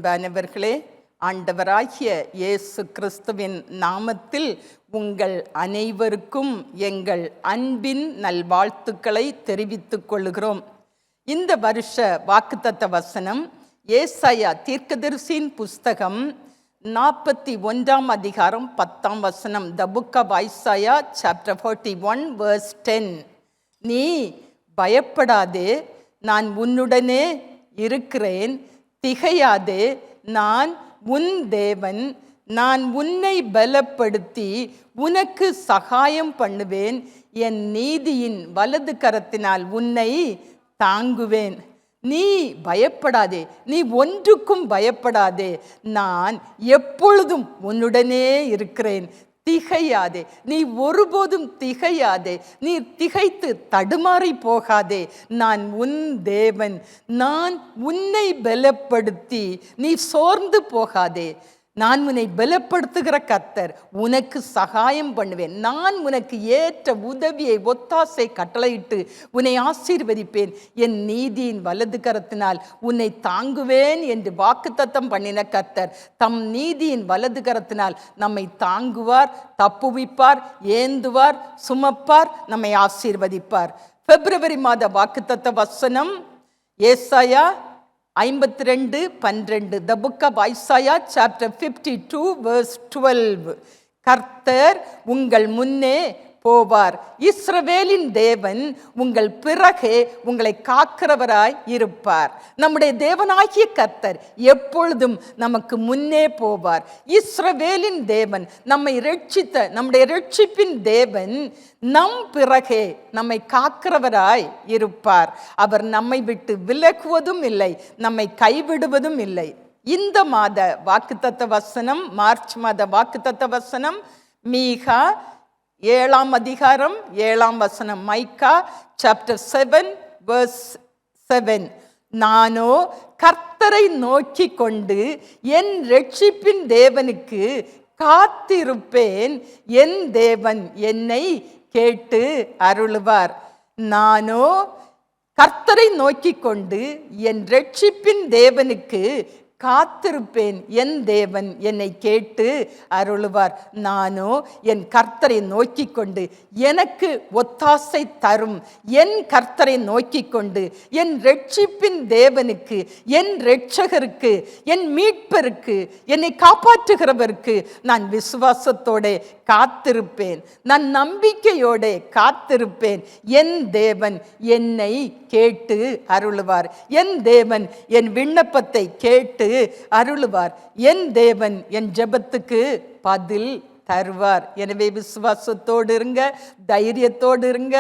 அன்பானவர்களே, ஆண்டவராகிய இயேசு கிறிஸ்துவின் நாமத்தில் உங்கள் அனைவருக்கும் எங்கள் அன்பின் நல்வாழ்த்துக்களை தெரிவித்துக் கொள்கிறோம். இந்த வருஷ வாக்குத்தத்த வசனம் ஏசாயா தீர்க்கதரிசியின் புஸ்தகம் 41 அதிகாரம் 10 The book of Isaiah chapter 41 verse 10. நீ பயப்படாதே, நான் உன்னுடனே இருக்கிறேன், திகையாதே, நான் உன் தேவன், நான் உன்னை பலப்படுத்தி உனக்கு சகாயம் பண்ணுவேன், என் நீதியின் வலது கரத்தினால் உன்னை தாங்குவேன். நீ பயப்படாதே, நீ ஒன்றுக்கும் பயப்படாதே, நான் எப்பொழுதும் உன்னுடனே இருக்கிறேன், திகையாதே, நீ ஒருபோதும் திகையாதே, நீ திகைத்து தடுமாறி போகாதே, நான் உன் தேவன், நான் உன்னை பலப்படுத்தி நீ சோர்ந்து போகாதே, நான் உன்னை பலப்படுத்துகிற கர்த்தர், உனக்கு சகாயம் பண்ணுவேன், நான் உனக்கு ஏற்ற உதவியை ஒத்தாசை கட்டளையிட்டு உன்னை ஆசீர்வதிப்பேன், என் நீதியின் வலது கரத்தினால் உன்னை தாங்குவேன் என்று வாக்குத்தத்தம் பண்ணின கர்த்தர் தம் நீதியின் வலது கரத்தினால் நம்மை தாங்குவார், தப்புவிப்பார், ஏந்துவார், சுமப்பார், நம்மை ஆசீர்வதிப்பார். பிப்ரவரி மாத வாக்குத்தத்த வசனம் ஏசாயா 52:12 The book of Isaiah chapter 52 verse 12. கர்த்தர் உங்கள் முன்னே போவார், இஸ்ரவேலின் தேவன் உங்கள் பிறகே உங்களை காக்கிறவராய் இருப்பார். நம்முடைய தேவனாகிய கர்த்தர் எப்பொழுதும் நமக்கு முன்னே போவார். இஸ்ரவேலின் தேவன், நம்மை இரட்சித்த நம்முடைய இரட்சிப்பின் தேவன் நம் பிறகே நம்மை காக்கிறவராய் இருப்பார். அவர் நம்மை விட்டு விலகுவதும் இல்லை, நம்மை கைவிடுவதும் இல்லை. இந்த மாத வாக்குத்தத்த வசனம், மார்ச் மாத வாக்குத்தத்த வசனம் மீகா 7 அதிகாரம் 7 மைக்கா chapter 7 verse 7. நானோ கர்த்தரை நோக்கி கொண்டு என் இரட்சிப்பின் தேவனுக்கு காத்திருப்பேன், என் தேவன் என்னை கேட்டு அருளுவார். நானோ கர்த்தரை நோக்கி கொண்டு என் இரட்சிப்பின் தேவனுக்கு காத்திருப்பேன், என் தேவன் என்னை கேட்டு அருளுவார். நானோ என் கர்த்தரை நோக்கி கொண்டு எனக்கு ஒத்தாசை தரும் என் கர்த்தரை நோக்கி கொண்டு என் இரட்சிப்பின் தேவனுக்கு, என் இரட்சகருக்கு, என் மீட்பருக்கு, என்னை காப்பாற்றுகிறவருக்கு நான் விசுவாசத்தோட காத்திருப்பேன், நான் நம்பிக்கையோட காத்திருப்பேன். என் தேவன் என்னை கேட்டு அருளுவார், என் தேவன் என் விண்ணப்பத்தை கேட்டு அருளுவார், என் தேவன் என் ஜெபத்துக்கு பதில் தருவார். எனவே விசுவாசத்தோடு இருங்க, தைரியத்தோடு இருங்க.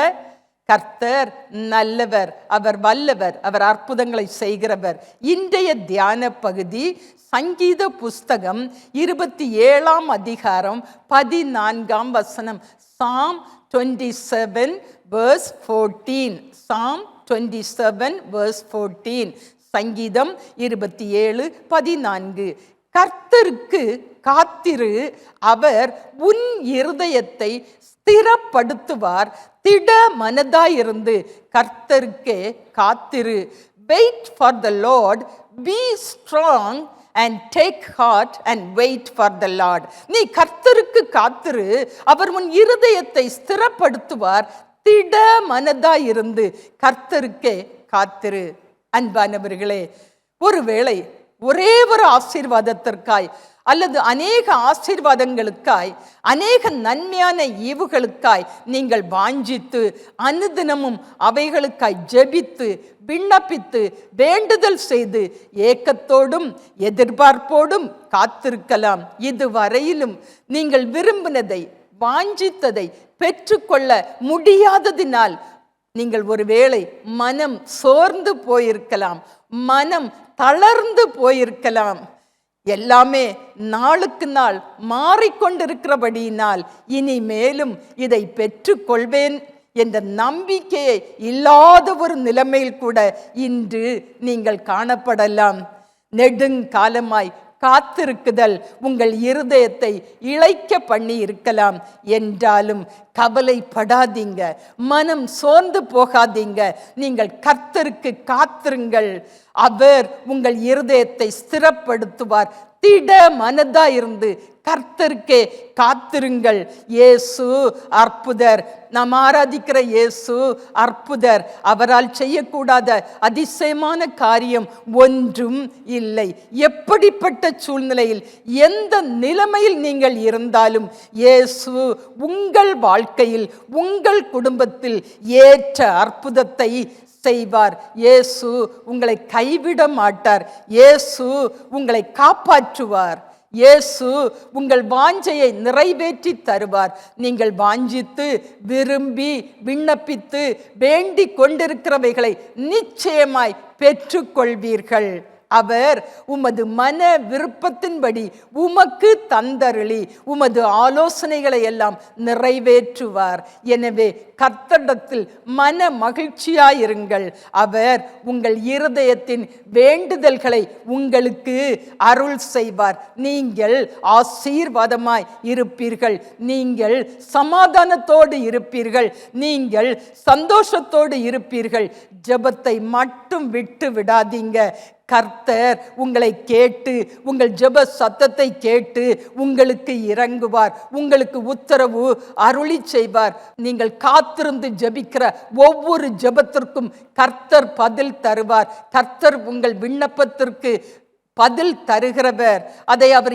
கர்த்தர் நல்லவர், அவர் வல்லவர், அவர் அற்புதங்களை செய்கிறவர். இன்றைய தியான பகுதி சங்கீத புஸ்தகம் 27 அதிகாரம் 14 Psalm 27 verse 14. Psalm 27 verse 14. சங்கீதம் 27:14. கர்த்தருக்கு காத்திரு, அவர் உன் இருதயத்தை ஸ்திரப்படுத்துவார், திட மனதாயிருந்து கர்த்தருக்கே காத்திரு. Wait for the Lord, be strong and take heart and wait for the Lord. நீ கர்த்தருக்கு காத்திரு, அவர் உன் இருதயத்தை ஸ்திரப்படுத்துவார், திட மனதாயிருந்து கர்த்தருக்கே காத்திரு. அன்பானவர்களே, ஒருவேளை ஒரே ஒரு ஆசீர்வாதத்திற்காய் அல்லது அநேக ஆசீர்வாதங்களுக்காய், அநேக நன்மையான ஈவுகளுக்காய் நீங்கள் வாஞ்சித்து அனுதினமும் அவைகளுக்காய் ஜெபித்து விண்ணப்பித்து வேண்டுதல் செய்து ஏக்கத்தோடும் எதிர்பார்ப்போடும் காத்திருக்கலாம். இதுவரையிலும் நீங்கள் விரும்பினதை, வாஞ்சித்ததை பெற்றுக்கொள்ள முடியாததினால் நீங்கள் ஒருவேளை மனம் சோர்ந்து போயிருக்கலாம், மனம் தளர்ந்து போயிருக்கலாம். எல்லாமே நாளுக்கு நாள் மாறிக்கொண்டிருக்கிறபடியினால் இனிமேலும் இதை பெற்றுக்கொள்வேன் என்ற நம்பிக்கையை இல்லாத ஒரு நிலைமையில் கூட இன்று நீங்கள் காணப்படலாம். நெடுங்காலமாய் காத்திருக்குதல் உங்கள் இருதயத்தை இளைக்க பண்ணி இருக்கலாம். என்றாலும் கவலைப்படாதீங்க, மனம் சோர்ந்து போகாதீங்க. நீங்கள் கர்த்தருக்கு காத்திருங்கள். அவர் உங்கள் இருதயத்தை ஸ்திரப்படுத்துவார். திட மனதா இருந்து கர்த்தருக்கே காத்திருங்கள். இயேசு அற்புதர். நாம் ஆராதிக்கிற இயேசு அற்புதர். அவரால் செய்யக்கூடாத அதிசயமான காரியம் ஒன்றும் இல்லை. எப்படிப்பட்ட சூழ்நிலையில், எந்த நிலைமையில் நீங்கள் இருந்தாலும் இயேசு உங்கள் வாழ்க்கையில், உங்கள் குடும்பத்தில் ஏற்ற அற்புதத்தை செய்வார். இயேசு உங்களை கைவிட மாட்டார். இயேசு உங்களை காப்பாற்றுவார். இயேசு உங்கள் வாஞ்சையை நிறைவேற்றி தருவார். நீங்கள் வாஞ்சித்து விரும்பி விண்ணப்பித்து வேண்டிக் கொண்டிருக்கிறவைகளை நிச்சயமாய் பெற்றுக்கொள்வீர்கள். அவர் உமது மன விருப்பத்தின்படி உமக்கு தந்தருளி உமது ஆலோசனைகளை எல்லாம் நிறைவேற்றுவார். எனவே கர்த்தரிடத்தில் மன மகிழ்ச்சியாயிருங்கள். அவர் உங்கள் இருதயத்தின் வேண்டுதல்களை உங்களுக்கு அருள் செய்வார். நீங்கள் ஆசீர்வாதமாய் இருப்பீர்கள். நீங்கள் சமாதானத்தோடு இருப்பீர்கள். நீங்கள் சந்தோஷத்தோடு இருப்பீர்கள். ஜெபத்தை மட்டும் விட்டு விடாதீங்க. கர்த்தர் உங்களை கேட்டு, உங்கள் ஜெப சத்தத்தை கேட்டு உங்களுக்கு இறங்குவார். உங்களுக்கு உத்தரவு அருளி செய்வார். நீங்கள் காத்திருந்து ஜெபிக்கிற ஒவ்வொரு ஜெபத்திற்கும் கர்த்தர் பதில் தருவார். கர்த்தர் உங்கள் விண்ணப்பத்திற்கு பதில் தருகிறவர். அதை அவர்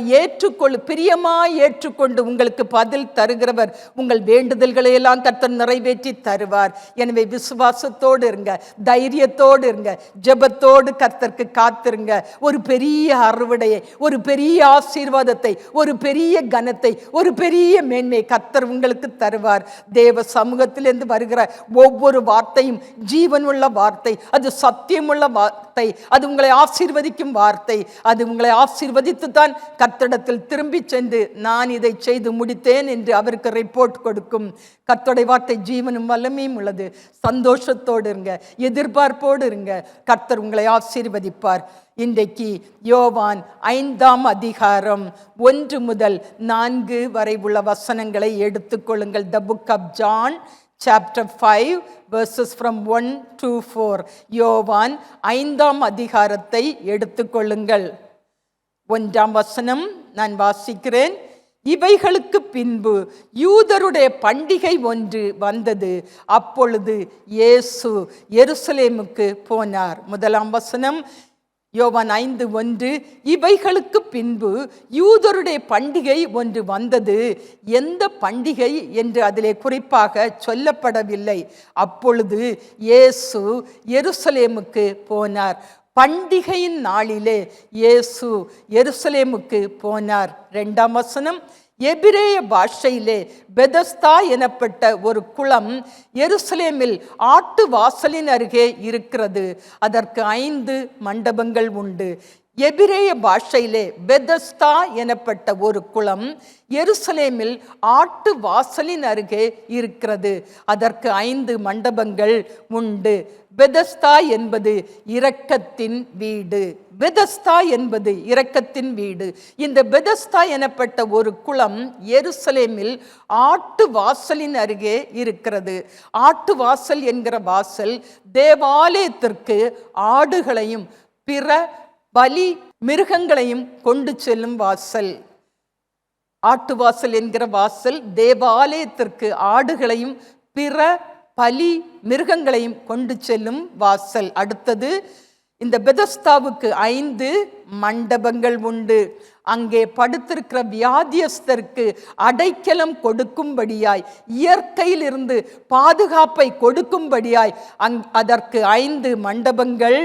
பிரியமாய் ஏற்றுக்கொண்டு உங்களுக்கு பதில் தருகிறவர். உங்கள் வேண்டுதல்களை எல்லாம் கர்த்தர் நிறைவேற்றி தருவார். எனவே விசுவாசத்தோடு இருங்க, தைரியத்தோடு இருங்க, ஜெபத்தோடு கர்த்தருக்கு காத்திருங்க. ஒரு பெரிய அறுவடையை, ஒரு பெரிய ஆசீர்வாதத்தை, ஒரு பெரிய கனத்தை, ஒரு பெரிய மேன்மை கர்த்தர் உங்களுக்கு தருவார். தேவ சமூகத்திலிருந்து வருகிற ஒவ்வொரு வார்த்தையும் ஜீவனுள்ள வார்த்தை, அது சத்தியமுள்ள வார்த்தை, அது உங்களை ஆசீர்வதிக்கும் வார்த்தை. அது உங்களை ஆசீர்வதித்து தான் கர்த்தரிடத்தில் திரும்பி சென்று நான் இதை செய்து முடித்தேன் என்று அவருக்கு ரிப்போர்ட் கொடுக்கும். கர்த்தருடைய வார்த்தை ஜீவனும் வல்லமையும் உள்ளது. சந்தோஷத்தோடு இருங்க, எதிர்பார்ப்போடு இருங்க. கர்த்தர் உங்களை ஆசீர்வதிப்பார். இன்றைக்கு யோவான் 5ஆம் அதிகாரம் 1 முதல் 4 வரை உள்ள வசனங்களை எடுத்துக்கொள்ளுங்கள். The book of John chapter 5 verses from 1 to 4. யோவான் 5ஆம் அதிகாரத்தை எடுத்துக்கொள்ளுங்கள். 1ஆம் வசனம் நான் வாசிக்கிறேன். இவைகளுக்கு பின்பு யூதருடைய பண்டிகை ஒன்று வந்தது. அப்பொழுது இயேசு எருசலேமுக்கு போனார். 1ஆம் வசனம் யோவான் 5:1. இவைகளுக்கு பின்பு யூதருடைய பண்டிகை ஒன்று வந்தது. எந்த பண்டிகை என்று அதிலே குறிப்பாக சொல்லப்படவில்லை. அப்பொழுது இயேசு எருசலேமுக்கு போனார். பண்டிகையின் நாளிலே இயேசு எருசலேமுக்கு போனார். 2ஆம் வசனம். எபிரேய பாஷையிலே பெதஸ்தா எனப்பட்ட ஒரு குளம் எருசலேமில் ஆட்டு வாசலின் அருகே இருக்கிறது. அதற்கு 5 மண்டபங்கள் உண்டு. எபிரேய பாஷையிலே பெதஸ்தா எனப்பட்ட ஒரு குளம் எருசலேமில் ஆட்டு வாசலின் அருகே இருக்கிறது. அதற்கு 5 மண்டபங்கள் உண்டு. பெதஸ்தா என்பது இரக்கத்தின் வீடு. பெதஸ்தா என்பது இரக்கத்தின் வீடு. இந்த பெதஸ்தா எனப்பட்ட ஒரு குளம் எருசலேமில் ஆட்டு வாசலின் அருகே இருக்கிறது. ஆட்டு வாசல் என்கிற வாசல் தேவாலயத்திற்கு ஆடுகளையும் பிற பலி மிருகங்களையும் கொண்டு செல்லும் வாசல். ஆட்டு வாசல் என்கிற வாசல் தேவாலயத்திற்கு ஆடுகளையும் பிற பலி மிருகங்களையும் கொண்டு செல்லும் வாசல். அடுத்தது, இந்த பெதஸ்தாவுக்கு 5 மண்டபங்கள் உண்டு. அங்கே படுத்திருக்கிற வியாதியஸ்தருக்கு அடைக்கலம் கொடுக்கும்படியாய், இயற்கையிலிருந்து பாதுகாப்பை கொடுக்கும்படியாய் அதற்கு 5 மண்டபங்கள்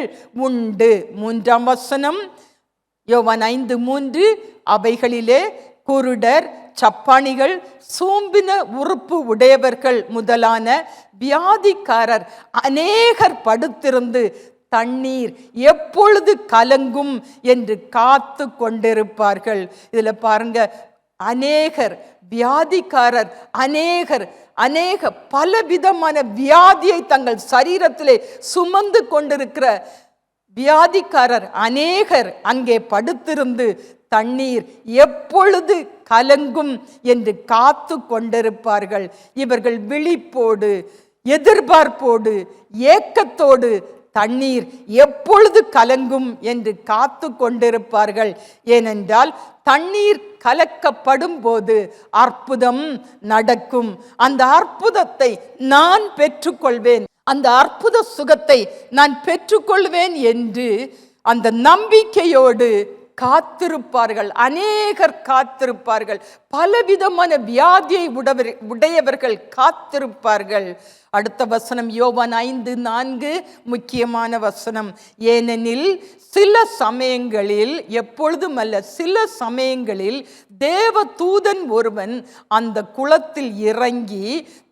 உண்டு. 3ஆம் வசனம் யோவான் 5:3. அவைகளிலே குருடர், சப்பானிகள், சூம்பின உறுப்பு உடையவர்கள் முதலான வியாதிக்காரர் அநேகர் படுத்திருந்து தண்ணீர் எப்பொழுது கலங்கும் என்று காத்து கொண்டிருப்பார்கள். இதுல பாருங்க, அநேகர் வியாதிக்காரர், அநேக பலவிதமான வியாதியை தங்கள் சரீரத்திலே சுமந்து கொண்டிருக்கிற வியாதிக்காரர் அநேகர் அங்கே படுத்திருந்து தண்ணீர் எப்பொழுது கலங்கும் என்று காத்து கொண்டிருப்பார்கள். இவர்கள் விழிப்போடு, எதிர்பார்ப்போடு, ஏக்கத்தோடு தண்ணீர் எப்பொழுது கலங்கும் என்று காத்து கொண்டிருப்பார்கள். ஏனென்றால் தண்ணீர் கலக்கப்படும் போது அற்புதம் நடக்கும். அந்த அற்புதத்தை நான் பெற்றுக்கொள்வேன், அந்த அற்புத சுகத்தை நான் பெற்றுக்கொள்வேன் என்று அந்த நம்பிக்கையோடு காத்திருப்பார்கள். அநேகர் காத்திருப்பார்கள். பலவிதமான வியாதியை உடையவர்கள் காத்திருப்பார்கள். அடுத்த வசனம் யோவான் 5:4 முக்கியமான வசனம். ஏனெனில் சில சமயங்களில், எப்பொழுதும் அல்ல, சில சமயங்களில் தேவ தூதன் ஒருவன் அந்த குளத்தில் இறங்கி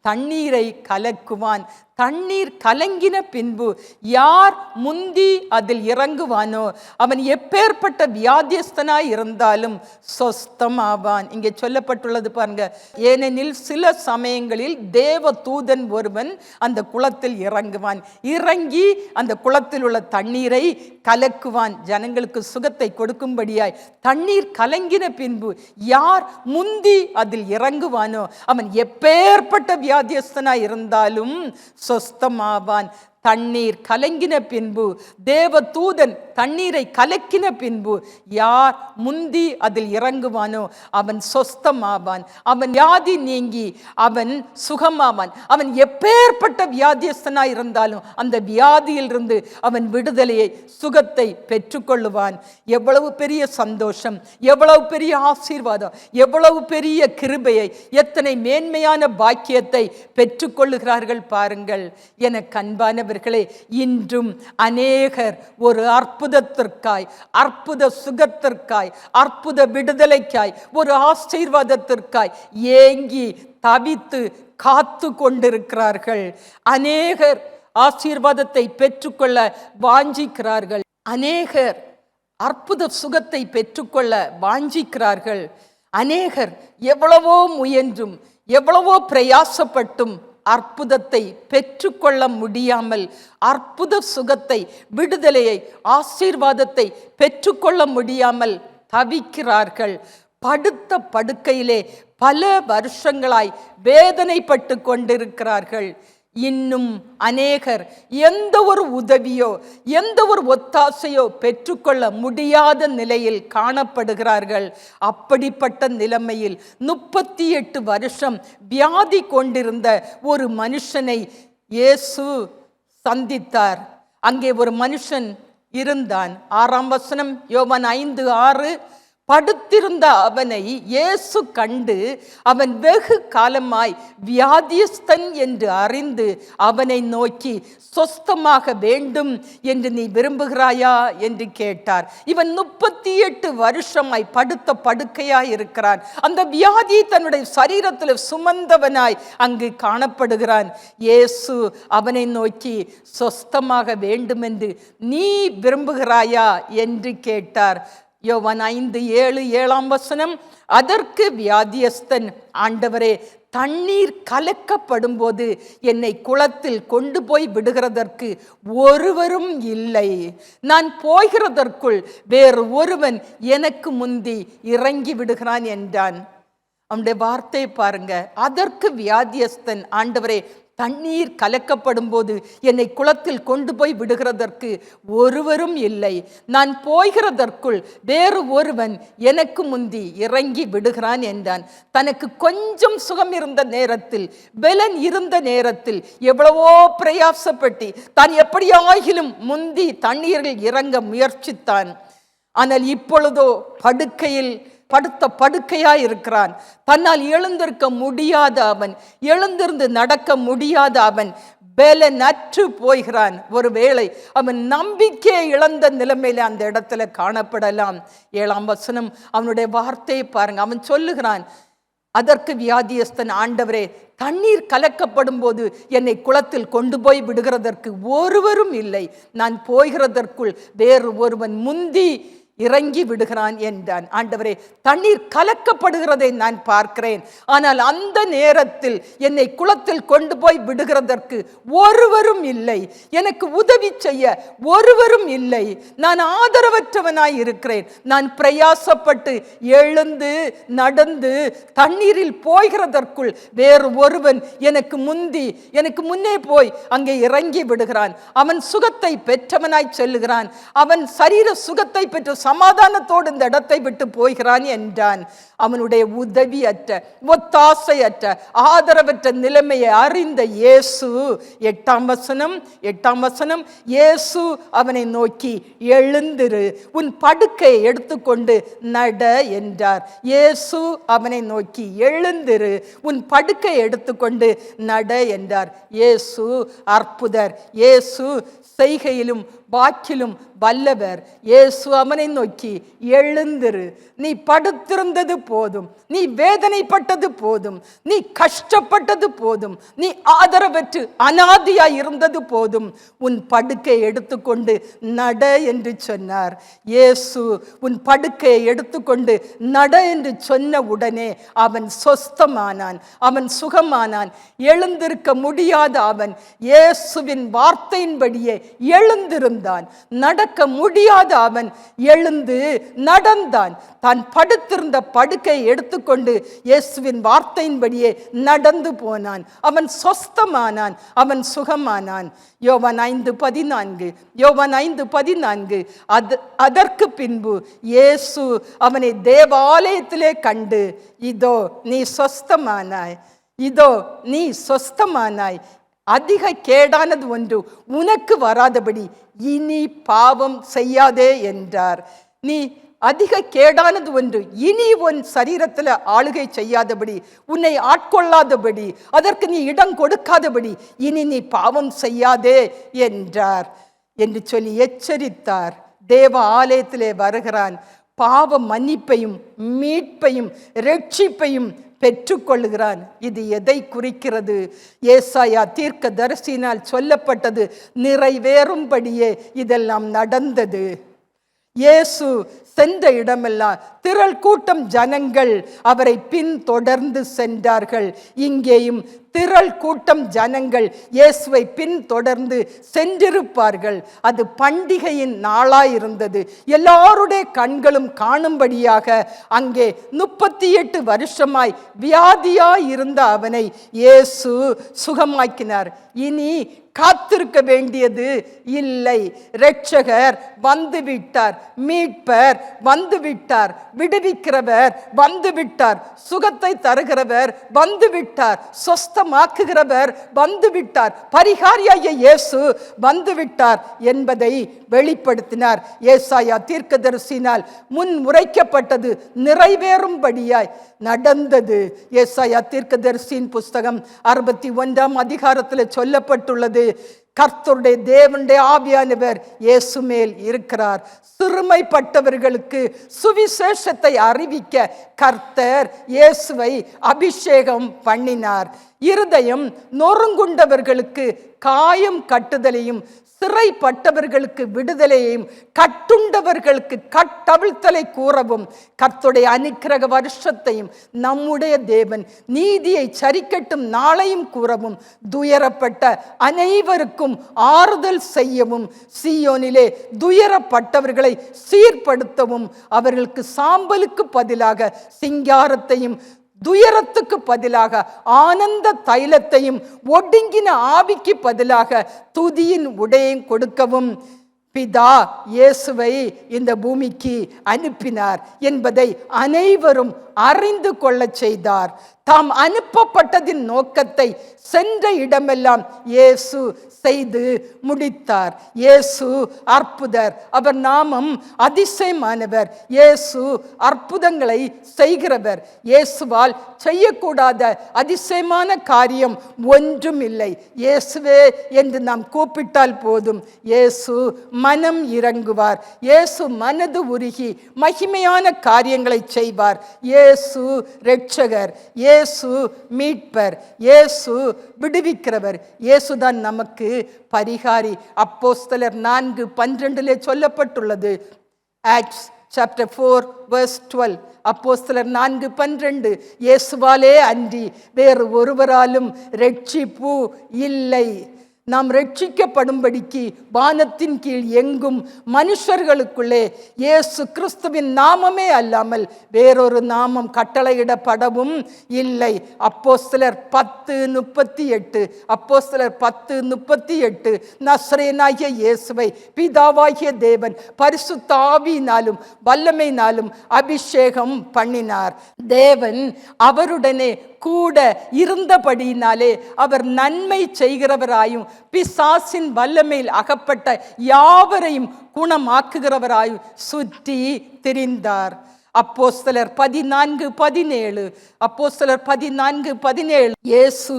தண்ணீரை கலக்குவான். தண்ணீர் கலங்கின பின்பு யார் முந்தி அதில் இறங்குவானோ அவன் எப்பேற்பட்ட வியாதியஸ்தனாய் இருந்தாலும் சொஸ்தமாவான். இங்கே சொல்லப்பட்டுள்ளது பாருங்க. ஏனெனில் சில சமயங்களில் தேவ தூதன் ஒருவன் அந்த குளத்தில் இறங்குவான். இறங்கி அந்த குளத்தில் உள்ள தண்ணீரை கலக்குவான், ஜனங்களுக்கு சுகத்தை கொடுக்கும்படியாய். தண்ணீர் கலங்கின பின்பு யார் முந்தி அதில் இறங்குவானோ அவன் எப்பேற்பட்ட வியாதியஸ்தனாய் இருந்தாலும் சொஸ்தமாவான். தண்ணீர் கலங்கின பின்பு, தேவ தூதன் தண்ணீரை கலக்கின பின்பு யார் முந்தி அதில் இறங்குவானோ அவன் சொஸ்தமாவான். அவன் வியாதி நீங்கி அவன் சுகமாவான். அவன் எப்பேற்பட்ட வியாதியஸ்தனாய் இருந்தாலும் அந்த வியாதியிலிருந்து அவன் விடுதலையை, சுகத்தை பெற்றுக்கொள்ளுவான். எவ்வளவு பெரிய சந்தோஷம், எவ்வளவு பெரிய ஆசீர்வாதம், எவ்வளவு பெரிய கிருபையை, எத்தனை மேன்மையான பாக்கியத்தை பெற்றுக்கொள்ளுகிறார்கள் பாருங்கள். எனக்கு அன்பானவர்களே, இன்றும் அநேகர் ஒரு அற்புதத்திற்காய், அற்புத சுகத்திற்காய், அற்புத விடுதலைக்காய், ஒரு ஆசீர்வாதத்திற்காய் ஏங்கி தவித்து காத்து கொண்டிருக்கிறார்கள். அநேகர் ஆசீர்வாதத்தை பெற்றுக்கொள்ள வாஞ்சிக்கிறார்கள். அநேகர் அற்புத சுகத்தை பெற்றுக்கொள்ள வாஞ்சிக்கிறார்கள். அநேகர் எவ்வளவோ முயன்றும் எவ்வளவோ பிரயாசப்பட்டும் அற்புதத்தை பெற்றுக்கொள்ள முடியாமல், அற்புத சுகத்தை, விடுதலையை, ஆசீர்வாதத்தை பெற்றுக்கொள்ள முடியாமல் தவிக்கிறார்கள். படுத்த படுக்கையிலே பல வருஷங்களாய் வேதனைப்பட்டு கொண்டிருக்கிறார்கள். இன்னும் அநேகர் எந்த ஒரு உதவியோ எந்த ஒரு ஒத்தாசையோ பெற்றுக்கொள்ள முடியாத நிலையில் காணப்படுகிறார்கள். அப்படிப்பட்ட நிலைமையில் 38 வருஷம் வியாதி கொண்டிருந்த ஒரு மனுஷனை இயேசு சந்தித்தார். அங்கே ஒரு மனுஷன் இருந்தான். 6ஆம் வசனம் யோவான் 5:6. படுத்திருந்த அவனை இயேசு கண்டு அவன் வெகு காலமாய் வியாதியஸ்தன் என்று அறிந்து அவனை நோக்கி, சொஸ்தமாக வேண்டும் என்று நீ விரும்புகிறாயா என்று கேட்டார். இவன் 38 வருஷமாய் படுத்த படுக்கையாய் இருக்கிறான். அந்த வியாதியை தன்னுடைய சரீரத்தில் சுமந்தவனாய் அங்கு காணப்படுகிறான். இயேசு அவனை நோக்கி, சொஸ்தமாக வேண்டும் என்று நீ விரும்புகிறாயா என்று கேட்டார். யோவான் 5:7 7ஆம் வசனம். அதற்கு வியாதியஸ்தன், ஆண்டவரே, தண்ணீர் கலக்கப்படும் போது என்னை குளத்தில் கொண்டு போய் விடுகிறதற்கு ஒருவரும் இல்லை. நான் போகிறதற்குள் வேறு ஒருவன் எனக்கு முந்தி இறங்கி விடுகிறான் என்றான். அவனுடைய வார்த்தை பாருங்க. அதற்கு வியாதியஸ்தன், ஆண்டவரே, தண்ணீர் கலக்கப்படும் போது என்னை குளத்தில் கொண்டு போய் விடுகிறதற்கு ஒருவரும் இல்லை. நான் போகிறதற்குள் வேறு ஒருவன் எனக்கு முந்தி இறங்கி விடுகிறான் என்றான். தனக்கு கொஞ்சம் சுகம் இருந்த நேரத்தில், பலன் இருந்த நேரத்தில் எவ்வளவோ பிரயாசப்பட்டு தான் எப்படியாகிலும் முந்தி தண்ணீரில் இறங்க முயற்சித்தான். ஆனால் இப்பொழுதோ படுக்கையில் படுத்த படுக்கையாய் இருக்கிறான். தன்னால் எழுந்திருக்க முடியாத அவன், எழுந்திருந்து நடக்க முடியாத அவன் பலனற்று போகிறான். ஒருவேளை அவன் நம்பிக்கையை இழந்த நிலைமையில அந்த இடத்துல காணப்படலாம். 7ஆம் வசனம் அவனுடைய வார்த்தையை பாருங்க. அவன் சொல்லுகிறான், அதற்கு வியாதியஸ்தன், ஆண்டவரே, தண்ணீர் கலக்கப்படும் போது என்னை குளத்தில் கொண்டு போய் விடுகிறதற்கு ஒருவரும் இல்லை. நான் போகிறதற்குள் வேறு ஒருவன் முந்தி இறங்கி விடுகிறான் என்றான். ஆண்டவரே, தண்ணீர் கலக்கப்படுகிறதை நான் பார்க்கிறேன், ஆனால் அந்த நேரத்தில் என்னை குளத்தில் கொண்டு போய் விடுகிறதற்கு ஒருவரும் இல்லை, எனக்கு உதவி செய்ய ஒருவரும் இல்லை, நான் ஆதரவற்றவனாய் இருக்கிறேன். நான் பிரயாசப்பட்டு எழுந்து நடந்து தண்ணீரில் போகிறதற்குள் வேறு ஒருவன் எனக்கு முன்னே போய் அங்கே இறங்கி விடுகிறான். அவன் சுகத்தை பெற்றவனாய் செல்லுகிறான். அவன் சரீர சுகத்தை பெற்று சமாதானத்தோடு இந்த இடத்தை விட்டு போகிறான் என்றான். அவனுடைய உதவியற்ற, ஒத்தாசையற்ற, ஆதரவற்ற நிலைமையை அறிந்த இயேசு, 8ஆம் வசனம், இயேசு அவனை நோக்கி, எழுந்திரு, உன் படுக்கையை எடுத்துக்கொண்டு நட என்றார். இயேசு அவனை நோக்கி, எழுந்திரு, உன் படுக்கையை எடுத்துக்கொண்டு நட என்றார். இயேசு அற்புதர். இயேசு செய்கையிலும் வாக்கிலும் வல்லவர். இயேசு அவனை நோக்கி, எழுந்திரு, நீ படுத்திருந்தது போதும், நீ வேதனைப்பட்டது போதும், நீ கஷ்டப்பட்டது போதும், நீ ஆதரவற்று அனாதியாய் இருந்தது போதும், உன் படுக்கையை எடுத்துக்கொண்டு நட என்று சொன்னார். இயேசு உன் படுக்கையை எடுத்துக்கொண்டு நட என்று சொன்ன உடனே அவன் சொஸ்தமானான், அவன் சுகமானான். எழுந்திருக்க முடியாத அவன் இயேசுவின் வார்த்தையின்படியே எழுந்திருந்தான். நடக்க முடியாத அவன் எழுந்து நடந்தான். தான் படுத்திருந்த படுக்கை எடுத்துக்கொண்டு இயேசுவின் வார்த்தையின்படியே நடந்து போனான். அவன் சொஸ்தமானான், அவன் சுகமானான். யோவான் 5:14 அதற்கு பின்பு இயேசு அவனை தேவாலயத்திலே கண்டு, இதோ நீ சொஸ்தமானாய், இதோ நீ சொஸ்தமானாய், அதிக கேடானது ஒன்று உனக்கு வராதபடி இனி பாவம் செய்யாதே என்றார். நீ அதிக கேடானது ஒன்று இனி உன் சரீரத்தில் ஆளுகை செய்யாதபடி, உன்னை ஆட்கொள்ளாதபடி, அதற்கு நீ இடம் கொடுக்காதபடி இனி நீ பாவம் செய்யாதே என்றார் என்று சொல்லி எச்சரித்தார். தேவ ஆலயத்திலே வருகிறான். பாவ மன்னிப்பையும் மீட்பையும் இரட்சிப்பையும் பெற்றுக்கொள்ளுகிறான். இது எதை குறிக்கிறது? ஏசாயா தீர்க்கதரிசியினால் சொல்லப்பட்டது நிறைவேறும்படியே இதெல்லாம் நடந்தது. இயேசு சென்ற இடமெல்லாம் திரள் கூட்டம் ஜனங்கள் அவரை பின்தொடர்ந்து சென்றார்கள். இங்கேயும் திரள் கூட்டம் ஜனங்கள் இயேசுவை பின்தொடர்ந்து சென்றிருப்பார்கள். அது பண்டிகையின் நாளாயிருந்தது. எல்லாருடைய கண்களும் காணும்படியாக அங்கே 38 வருஷமாய் வியாதியாய் இருந்த அவனை இயேசு சுகமாக்கினார். இனி காத்திருக்க வேண்டியது இல்லை. இரட்சகர் வந்துவிட்டார், மீட்பர் வந்துவிட்டார், விடுவிக்கிறவர் வந்துவிட்டார், சுகத்தை தருகிறவர் வந்துவிட்டார், சொஸ்தமாக்குகிறவர் வந்துவிட்டார், பரிகாரியாகிய இயேசு வந்துவிட்டார் என்பதை வெளிப்படுத்தினார். ஏசாயா தீர்க்கதரிசியினால் முன் உரைக்கப்பட்டது நிறைவேறும்படியாய் நடந்தது. ஏசாயா தீர்க்கதரிசியின் புஸ்தகம் 61ஆம் அதிகாரத்தில் சொல்லப்பட்டுள்ளது, கர்த்தருடைய தேவனுடைய ஆவியானவர் இயேசு மேல் இருக்கிறார். சிறுமைப்பட்டவர்களுக்கு சுவிசேஷத்தை அறிவிக்க கர்த்தர் இயேசுவை அபிஷேகம் பண்ணினார். இருதயம் நொறுங்குண்டவர்களுக்கு காயம் கட்டுதலையும், சிறைப்பட்டவர்களுக்கு விடுதலையையும், கட்டுண்டவர்களுக்கு கட்டவிழ்த்தலை கூறவும், கர்த்தருடைய அனுக்கிரக வருஷத்தையும் நம்முடைய தேவன் நீதியை சரிக்கட்டும் நாளையும் கூறவும், துயரப்பட்ட அனைவருக்கும் ஆறுதல் செய்யவும், சீயோனிலே துயரப்பட்டவர்களை சீர்படுத்தவும், அவர்களுக்கு சாம்பலுக்கு பதிலாக சிங்காரத்தையும், துயரத்துக்கு பதிலாக ஆனந்த தைலத்தையும், ஒடுங்கின ஆவிக்கு பதிலாக துதியின் உடையையும் கொடுக்கவும் பிதா இயேசுவை இந்த பூமிக்கு அனுப்பினார் என்பதை அனைவரும் அறிந்து கொள்ள செய்தார். தாம் அனுப்பப்பட்டதின் நோக்கத்தை சென்ற இடமெல்லாம் இயேசு செய்து முடித்தார். இயேசு அற்புதர், அவர் நாமம் அதிசயமானவர். இயேசு அற்புதங்களை செய்கிறவர். இயேசுவால் செய்யக்கூடாத அதிசயமான காரியம் ஒன்றும் இல்லை. இயேசுவே என்று நாம் கூப்பிட்டால் போதும், இயேசு மனம் இறங்குவார். இயேசு மனது உருகி மகிமையான காரியங்களை செய்வார். இயேசு இரட்சகர், இயேசு மீட்பர், இயேசு விடுவிக்கிறவர். இயேசுதான் நமக்கு பரிகாரி. அப்போஸ்தலர் 4:12 சொல்லப்பட்டுள்ளது. Acts chapter 4 verse 12. அப்போஸ்தலர் 4:12. இயேசுவாலே அன்றி வேறு ஒருவராலும் இரட்சிப்பு இல்லை. நாம் ரட்சிக்கப்படும்படிக்கு வானத்தின் கீழ் எங்கும் மனுஷர்களுக்குள்ளே இயேசு கிறிஸ்துவின் நாமமே அல்லாமல் வேறொரு நாமம் கட்டளையிடப்படவும் இல்லை. அப்போஸ்தலர் 10:38. அப்போஸ்தலர் 10:38. நசரேயனாகிய இயேசுவை பிதாவாகிய தேவன் பரிசுத்த ஆவியினாலும் வல்லமையினாலும் அபிஷேகம் பண்ணினார். தேவன் அவருடனே கூட இருந்தபடியினாலே அவர் நன்மை செய்கிறவராயும் பிசாசின் வல்லமையில் அகப்பட்ட யாவரையும் குணமாக்குகிறவராயும் சுற்றி திரிந்தார். அப்போஸ்தலர் 14:17. அப்போஸ்தலர் 14:17. இயேசு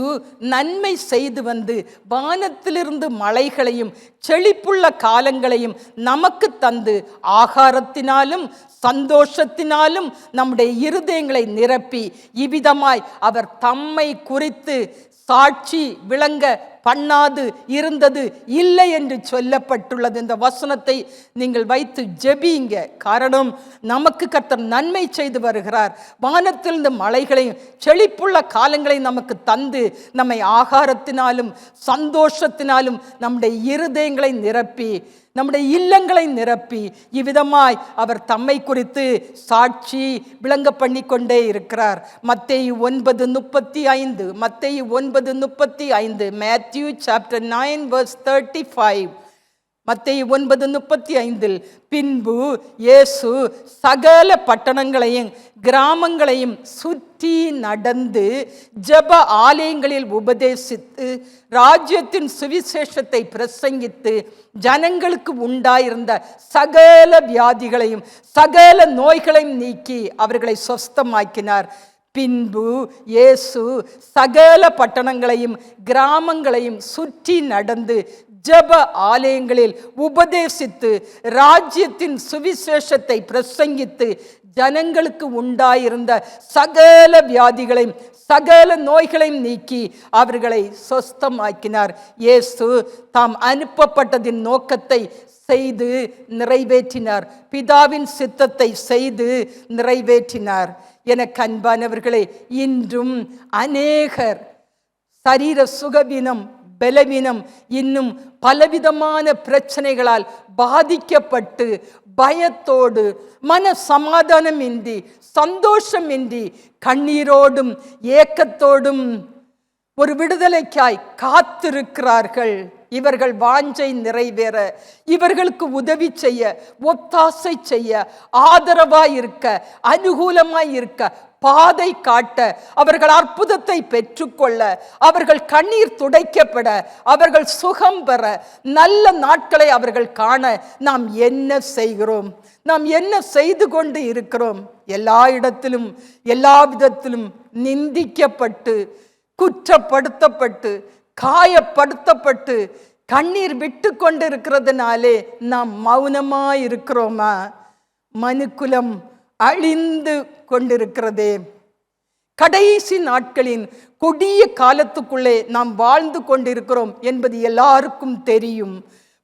நன்மை செய்து வந்து வானத்திலிருந்து மழைகளையும் செழிப்புள்ள காலங்களையும் நமக்கு தந்து ஆகாரத்தினாலும் சந்தோஷத்தினாலும் நம்முடைய இருதயங்களை நிரப்பி இவ்விதமாய் அவர் தம்மை குறித்து சாட்சி விளங்க பண்ணாது இருந்தது இல்லை என்று சொல்லப்பட்டுள்ளது. இந்த வசனத்தை நீங்கள் வைத்து ஜெபிங்க. காரணம், நமக்கு கர்த்தர் நன்மை செய்து வருகிறார். வானத்திலிருந்து மழைகளையும் செழிப்புள்ள காலங்களை நமக்கு தந்து நம்மை ஆகாரத்தினாலும் சந்தோஷத்தினாலும் நம்முடைய இருதயங்களை நிரப்பி நம்முடைய இல்லங்களை நிரப்பி இவ்விதமாய் அவர் தம்மை குறித்து சாட்சி விளங்க பண்ணி கொண்டே இருக்கிறார். மத்தேயு 9:35. மத்தேயு 9:35. Matthew chapter 9 verse 35. மத்தேயு 9:35. பின்பு இயேசு சகல பட்டணங்களையும் கிராமங்களையும் சுற்றி நடந்து ஜெப ஆலயங்களில் உபதேசித்து ராஜ்யத்தின் சுவிசேஷத்தை பிரசங்கித்து ஜனங்களுக்கு உண்டாயிருந்த சகல வியாதிகளையும் சகல நோய்களையும் நீக்கி அவர்களை சொஸ்தமாக்கினார். பின்பு இயேசு சகல பட்டணங்களையும் கிராமங்களையும் சுற்றி நடந்து ஜெப ஆலயங்களில் உபதேசித்து ராஜ்யத்தின் சுவிசேஷத்தை பிரசங்கித்து ஜனங்களுக்கு உண்டாயிருந்த சகல வியாதிகளையும் சகல நோய்களையும் நீக்கி அவர்களை சொஸ்தமாக்கினார். இயேசு தாம் அனுப்பப்பட்டதின் நோக்கத்தை செய்து நிறைவேற்றினார். பிதாவின் சித்தத்தை செய்து நிறைவேற்றினார். எனக்கு அன்பானவர்களே, இன்றும் அநேகர் சரீர சுகவீனம், பலவீனம், இன்னும் பலவிதமான பிரச்சனைகளால் பாதிக்கப்பட்டு பயத்தோடு மன சமாதானமின்றி சந்தோஷமின்றி கண்ணீரோடும் ஏக்கத்தோடும் ஒரு விடுதலைக்காய் காத்திருக்கிறார்கள். இவர்கள் வாஞ்சை நிறைவேற, இவர்களுக்கு உதவி செய்ய, ஒத்தாசை செய்ய, ஆதரவாய் இருக்க, அனுகூலமாய் இருக்க, பாதை காட்ட, அவர்கள் அற்புதத்தை பெற்றுக்கொள்ள, அவர்கள் கண்ணீர் துடைக்கப்பட, அவர்கள் சுகம் பெற, நல்ல நாட்களை அவர்கள் காண நாம் என்ன செய்கிறோம்? நாம் என்ன செய்து கொண்டு இருக்கிறோம்? எல்லா இடத்திலும் எல்லா விதத்திலும் நிந்திக்கப்பட்டு, குற்றப்படுத்தப்பட்டு, காயப்படுத்தப்பட்டு, கண்ணீர் விட்டு கொண்டிருக்கிறதுனாலே நாம் மௌனமாய் இருக்கிறோமா? மனுக்குலம் அழிந்து கொண்டிருக்கிறதே. கடைசி நாட்களின் கொடிய காலத்துக்குள்ளே நாம் வாழ்ந்து கொண்டிருக்கிறோம் என்பது எல்லாருக்கும் தெரியும்.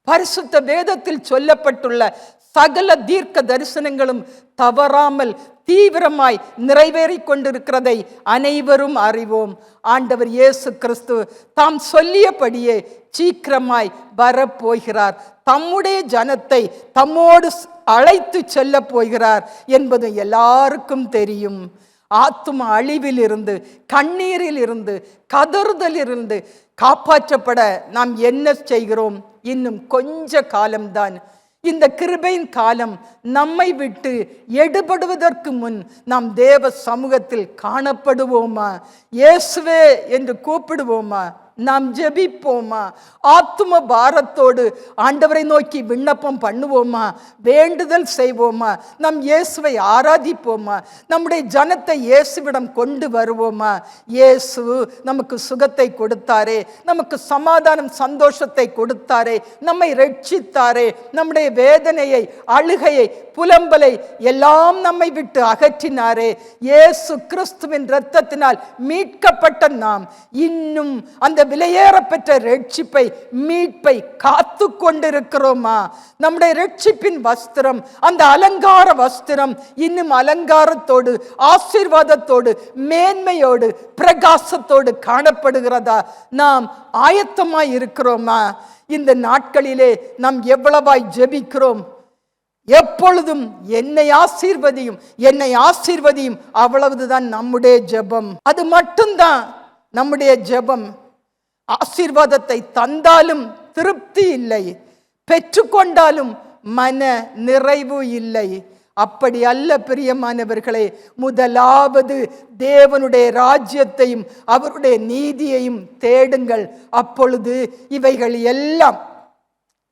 பரிசுத்த வேதத்தில் சொல்லப்பட்டுள்ள சகல தீர்க்க தரிசனங்களும் தவறாமல் தீவிரமாய் நிறைவேறிக் கொண்டிருக்கிறதை அனைவரும் அறிவோம். ஆண்டவர் இயேசு கிறிஸ்து தாம் சொல்லியபடியே சீக்கிரமாய் வரப்போகிறார். தம்முடைய ஜனத்தை தம்மோடு அழைத்து செல்ல போகிறார் என்பது எல்லாருக்கும் தெரியும். ஆத்தும அழிவில் இருந்து, கண்ணீரில் இருந்து, கதறுதலிருந்து காப்பாற்றப்பட நாம் என்ன செய்கிறோம்? இன்னும் கொஞ்ச காலம்தான். இந்த கிருபையின் காலம் நம்மை விட்டு எடுபடுவதற்கு முன் நாம் தேவ சமூகத்தில் காணப்படுவோமா? இயேசுவே என்று கூப்பிடுவோமா? நாம் ஜெபிப்போமா? ஆத்தும பாரத்தோடு ஆண்டவரை நோக்கி விண்ணப்பம் பண்ணுவோமா? வேண்டுதல் செய்வோமா? நம் இயேசுவை ஆராதிப்போமா? நம்முடைய ஜனத்தை இயேசுவிடம் கொண்டு வருவோமா? இயேசு நமக்கு சுகத்தை கொடுத்தாரே, நமக்கு சமாதானம் சந்தோஷத்தை கொடுத்தாரே, நம்மை ரட்சித்தாரே, நம்முடைய வேதனையை, அழுகையை, புலம்பலை எல்லாம் நம்மை விட்டு அகற்றினாரே. இயேசு கிறிஸ்துவின் இரத்தத்தினால் மீட்கப்பட்ட நாம் இன்னும் அந்த விலையேறப்பெற்ற ரட்சிப்பை, மீட்பை காத்து கொண்டிருக்கிறோமா? நம்முடைய ரட்சிப்பின் வஸ்திரம், அந்த அலங்கார வஸ்திரம் இன்னும் அலங்காரத்தோடு, ஆசீர்வாதத்தோடு, மேன்மையோடு, பிரகாசத்தோடு காணப்படுகிறதா? நாம் ஆயத்தமாய் இருக்கிறோமா? இந்த நாட்களிலே நாம் எவ்வளவாய் ஜெபிக்கிறோம்? எப்பொழுதும் என்னை ஆசீர்வதியும், என்னை ஆசீர்வதியும், அவ்வளவுதான் நம்முடைய ஜெபம். அது மட்டும்தான் நம்முடைய ஜெபம். ஆசீர்வாதத்தை தந்தாலும் திருப்தி இல்லை, பெற்றுக்கொண்டாலும் மன நிறைவு இல்லை. அப்படி அல்ல பிரியமானவர்களே. முதலாவது தேவனுடைய ராஜ்யத்தையும் அவருடைய நீதியையும் தேடுங்கள். அப்பொழுது இவைகள் எல்லாம்,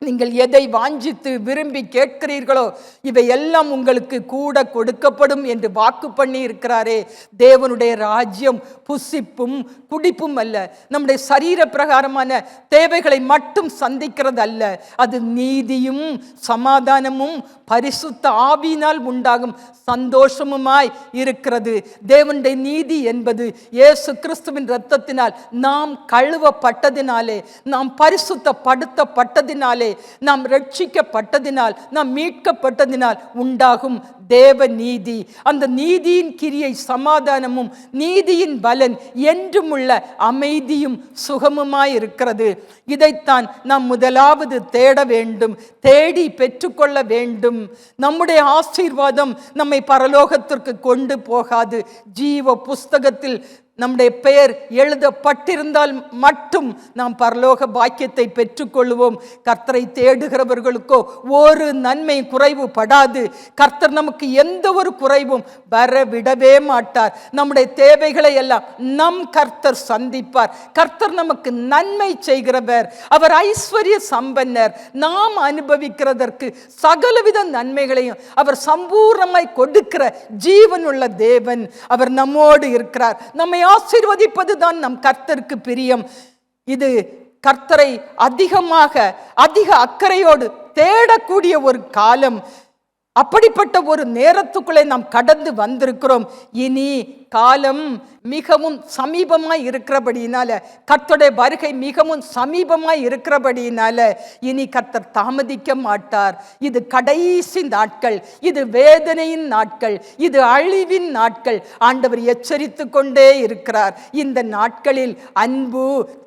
நீங்கள் எதை வாஞ்சித்து விரும்பி கேட்கிறீர்களோ இவை எல்லாம் உங்களுக்கு கூட கொடுக்கப்படும் என்று வாக்கு பண்ணி இருக்கிறாரே. தேவனுடைய ராஜ்யம் புசிப்பும் குடிப்பும் அல்ல, நம்முடைய சரீர பிரகாரமான தேவைகளை மட்டும் சந்திக்கிறது அல்ல. அது நீதியும் சமாதானமும் பரிசுத்த ஆவியினால் உண்டாகும் சந்தோஷமுமாய் இருக்கிறது. தேவனுடைய நீதி என்பது இயேசு கிறிஸ்துவின் இரத்தத்தினால் நாம் கழுவப்பட்டதினாலே, நாம் பரிசுத்தப்படுத்தப்பட்டதினாலே, நாம் ரட்சிக்கப்பட்டதினால், நாம் மீட்கப்பட்டதினால் உண்டாகும் தேவ நீதி. அந்த நீதியின் கிரியை சமாதானமும், நீதியின் பலன் என்றும் உள்ள அமைதியும் சுகமுமாய் இருக்கிறது. இதைத்தான் நாம் முதலாவது தேட வேண்டும், தேடி பெற்றுக்கொள்ள வேண்டும். நம்முடைய ஆசீர்வாதம் நம்மை பரலோகத்திற்கு கொண்டு போகாது. ஜீவ புஸ்தகத்தில் நம்முடைய பெயர் எழுதப்பட்டிருந்தால் மட்டும் நாம் பரலோக பாக்கியத்தை பெற்றுக்கொள்வோம். கர்த்தரை தேடுகிறவர்களுக்கோ ஒரு நன்மை குறைவு படாது. கர்த்தர் நமக்கு எந்த ஒரு குறைவும் வரவிடவே மாட்டார். நம்முடைய தேவைகளை எல்லாம் நம் கர்த்தர் சந்திப்பார். கர்த்தர் நமக்கு நன்மை செய்கிறவர், அவர் ஐஸ்வர்ய சம்பன்னர். நாம் அனுபவிக்கிறதற்கு சகலவித நன்மைகளையும் அவர் சம்பூர்ணமாய் கொடுக்கிற ஜீவனுள்ள தேவன். அவர் நம்மோடு இருக்கிறார். நம்மை ஆசீர்வதிப்பது தான் நம் கர்த்தருக்கு பிரியம். இது கர்த்தரை அதிக அக்கறையோடு தேடக்கூடிய ஒரு காலம். அப்படிப்பட்ட ஒரு நேரத்துக்குள்ளே நாம் கடந்து வந்திருக்கிறோம். இனி காலம் மிகவும் சமீபமாய் இருக்கிறபடியினால, கர்த்தருடைய வருகை மிகவும் சமீபமாய் இருக்கிறபடியினால இனி கர்த்தர் தாமதிக்க மாட்டார். இது கடைசி நாட்கள், இது வேதனையின் நாட்கள், இது அழிவின் நாட்கள். ஆண்டவர் எச்சரித்து கொண்டே இருக்கிறார். இந்த நாட்களில் அன்பு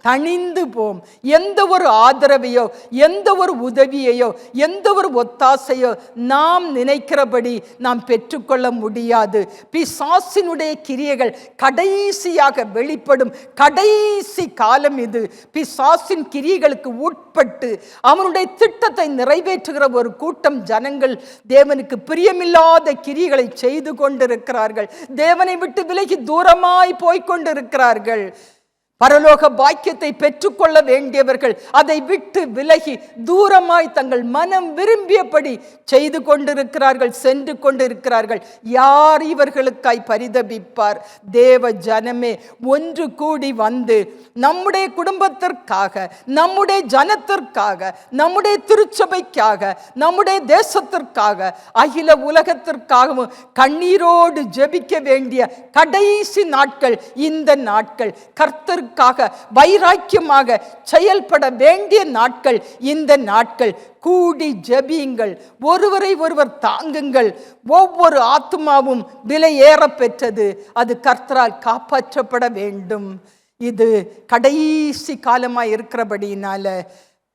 தணிந்து போம். எந்த ஒரு ஆதரவையோ, எந்த ஒரு உதவியையோ, எந்த ஒரு ஒத்தாசையோ நாம் நினைக்கிறபடி நாம் பெற்றுக்கொள்ள முடியாது. பிசாசினுடைய கிரியைகள் கடைசியாக வெளிப்படும் கடைசி காலம் இது. பிசாசின் கிரியைகளுக்கு உட்பட்டு அவனுடைய திட்டத்தை நிறைவேற்றுகிற ஒரு கூட்டம் ஜனங்கள் தேவனுக்கு பிரியமில்லாத கிரியைகளை செய்து கொண்டிருக்கிறார்கள். தேவனை விட்டு விலகி தூரமாய் போய்கொண்டிருக்கிறார்கள். பரலோக பாக்கியத்தை பெற்றுக்கொள்ள வேண்டியவர்கள் அதை விட்டு விலகி தூரமாய் தங்கள் மனம் விரும்பியபடி செய்து கொண்டிருக்கிறார்கள், சென்று கொண்டிருக்கிறார்கள். யார் இவர்களுக்காய் பரிதபிப்பார்? தேவ ஜனமே, ஒன்று கூடி வந்து நம்முடைய குடும்பத்திற்காக, நம்முடைய ஜனத்திற்காக, நம்முடைய திருச்சபைக்காக, நம்முடைய தேசத்திற்காக, அகில உலகத்திற்காகவும் கண்ணீரோடு ஜெபிக்க வேண்டிய கடைசி நாட்கள் இந்த நாட்கள். கர்த்தர் வைராக்கியமாக செயல்பட வேண்டிய நாட்கள் இந்த நாட்கள். கூடி ஜெபியுங்கள், ஒருவரை ஒருவர் தாங்குங்கள். ஒவ்வொரு ஆத்துமாவும் விலை ஏற பெற்றது, அது கர்த்தரால் காப்பாற்றப்பட வேண்டும். இது கடைசி காலமாய் இருக்கிறபடியினால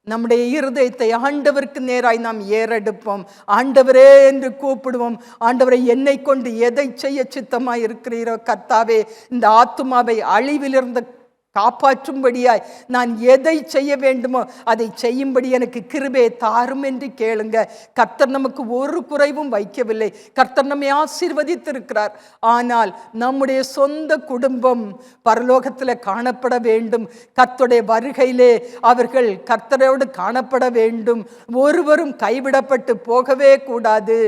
நம்முடைய இருதயத்தை ஆண்டவருக்கு நேராய் நாம் ஏறெடுப்போம். ஆண்டவரே என்று கூப்பிடுவோம். ஆண்டவரை, என்னை கொண்டு எதை செய்ய சித்தமாய் இருக்கிறீரோ கர்த்தாவே, இந்த ஆத்துமாவை அழிவிலிருந்து காப்பாற்றும்படியாய் நான் எதை செய்ய வேண்டுமோ அதை செய்யும்படி எனக்கு கிருபை தாரும் என்று கேளுங்க. கர்த்தர் நமக்கு ஒரு குறைவும் வைக்கவில்லை. கர்த்தர் நம்மை ஆசீர்வதித்திருக்கிறார். ஆனால் நம்முடைய சொந்த குடும்பம் பரலோகத்தில் காணப்பட வேண்டும். கர்த்தருடைய வருகையிலே அவர்கள் கர்த்தரோடு காணப்பட வேண்டும். ஒருவரும் கைவிடப்பட்டு போகவே கூடாது.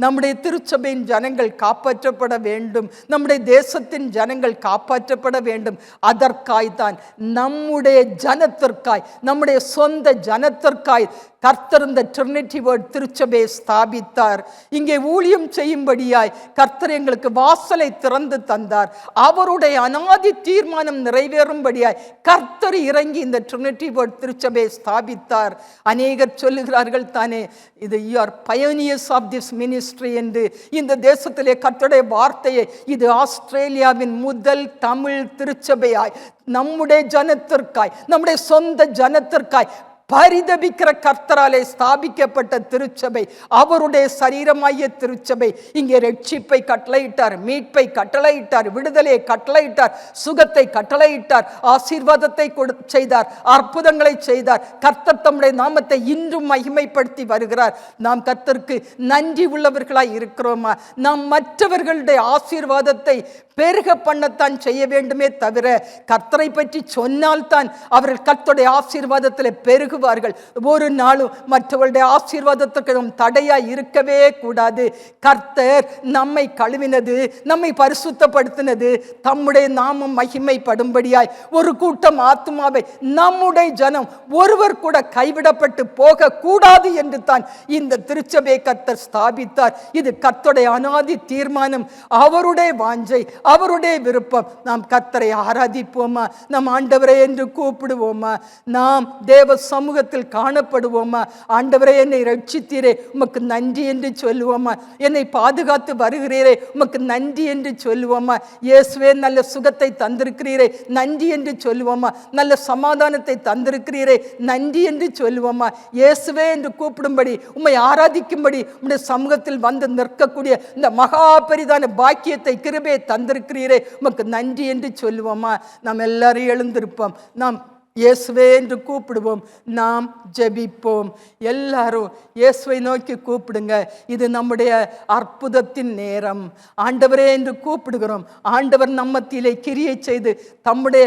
நம்முடைய திருச்சபையின் ஜனங்கள் காப்பாற்றப்பட வேண்டும். நம்முடைய தேசத்தின் ஜனங்கள் காப்பாற்றப்பட வேண்டும். அதற்காய் தான் நம்முடைய ஜனத்திற்காய், நம்முடைய சொந்த ஜனத்திற்காய் கர்த்தர் இந்த ட்ரினிட்டி வேர்ட் திருச்சபையை ஸ்தாபித்தார். இங்கே ஊழியம் செய்யும்படியாய் கர்த்தர் எங்களுக்கு வாசலை திறந்து தந்தார். அவருடைய அநாதி தீர்மானம் நிறைவேறும்படியாய் கர்த்தர் இறங்கி இந்த ட்ரினிட்டி வேர்ட் திருச்சபையை ஸ்தாபித்தார். அநேகர் சொல்லுகிறார்கள் தானே, இது you are pioneers of this ministry என்று. இந்த தேசத்திலே கர்த்தருடைய வார்த்தையை, இது ஆஸ்திரேலியாவின் முதல் தமிழ் திருச்சபையாய் நம்முடைய ஜனத்திற்காய், நம்முடைய சொந்த ஜனத்திற்காய் பரிதபிக்கிற கர்த்தராலே ஸ்தாபிக்கப்பட்ட திருச்சபை, அவருடைய சரீரமாகிய திருச்சபை. இங்கே ரட்சிப்பை கட்டளையிட்டார், மீட்பை கட்டளையிட்டார், விடுதலையை கட்டளையிட்டார், சுகத்தை கட்டளையிட்டார், ஆசீர்வாதத்தை செய்தார், அற்புதங்களை செய்தார். கர்த்தர் தம்முடைய நாமத்தை இன்றும் மகிமைப்படுத்தி வருகிறார். நாம் கர்த்தருக்கு நன்றி உள்ளவர்களாய் இருக்கிறோமா? நாம் மற்றவர்களுடைய ஆசீர்வாதத்தை பெருக பண்ணத்தான் செய்ய வேண்டுமே தவிர, கர்த்தரை பற்றி சொன்னால்தான் அவர்கள் கர்த்தருடைய ஆசீர்வாதத்தில் பெருகுவார்கள். ஒரு நாளும் மற்றவர்களுடைய ஆசீர்வாதத்துக்கு நாம் தடையாய் இருக்கவே கூடாது. கர்த்தர் நம்மை கழுவினது, நம்மை பரிசுத்தப்படுத்தினது தம்முடைய நாமம் மகிமைப்படும்படியாய். ஒரு கூட்டம் ஆத்துமாவை, நம்முடைய ஜனம் ஒருவர் கூட கைவிடப்பட்டு போக கூடாது என்று தான் இந்த திருச்சபையை கர்த்தர் ஸ்தாபித்தார். இது கர்த்தருடைய அநாதி தீர்மானம், அவருடைய வாஞ்சை, அவருடைய விருப்பம். நாம் கர்த்தரை ஆராதிப்போமா? நம் ஆண்டவரே என்று கூப்பிடுவோமா? நாம் தேவ சமூகத்தில் காணப்படுவோமா? ஆண்டவரே, என்னை ரட்சித்தீரே, உமக்கு நன்றி என்று சொல்லுவோமா? என்னை பாதுகாத்து வருகிறீரே, உமக்கு நன்றி என்று சொல்லுவோமா? இயேசுவே, நல்ல சுகத்தை தந்திருக்கிறீரே, நன்றி என்று சொல்லுவோமா? நல்ல சமாதானத்தை தந்திருக்கிறீரே, நன்றி என்று சொல்லுவோமா? இயேசுவே என்று கூப்பிடும்படி, உம்மை ஆராதிக்கும்படி உம்முடைய சமூகத்தில் வந்து நிற்கக்கூடிய இந்த மகா பெரிதான பாக்கியத்தை, கிருபையை தந்திருக்கிறீரே, உமக்கு நன்றி என்று சொல்லுவோமா? நாம் எல்லாரும் எழுந்திருப்போம். நாம் இயேசுவே என்று கூப்பிடுவோம். நாம் ஜெபிப்போம். எல்லாரும் இயேசுவை நோக்கி கூப்பிடுங்க. இது நம்முடைய அற்புதத்தின் நேரம். ஆண்டவரே என்று கூப்பிடுகிறோம். ஆண்டவர் நம்மத்திலே கிரியை செய்து தம்முடைய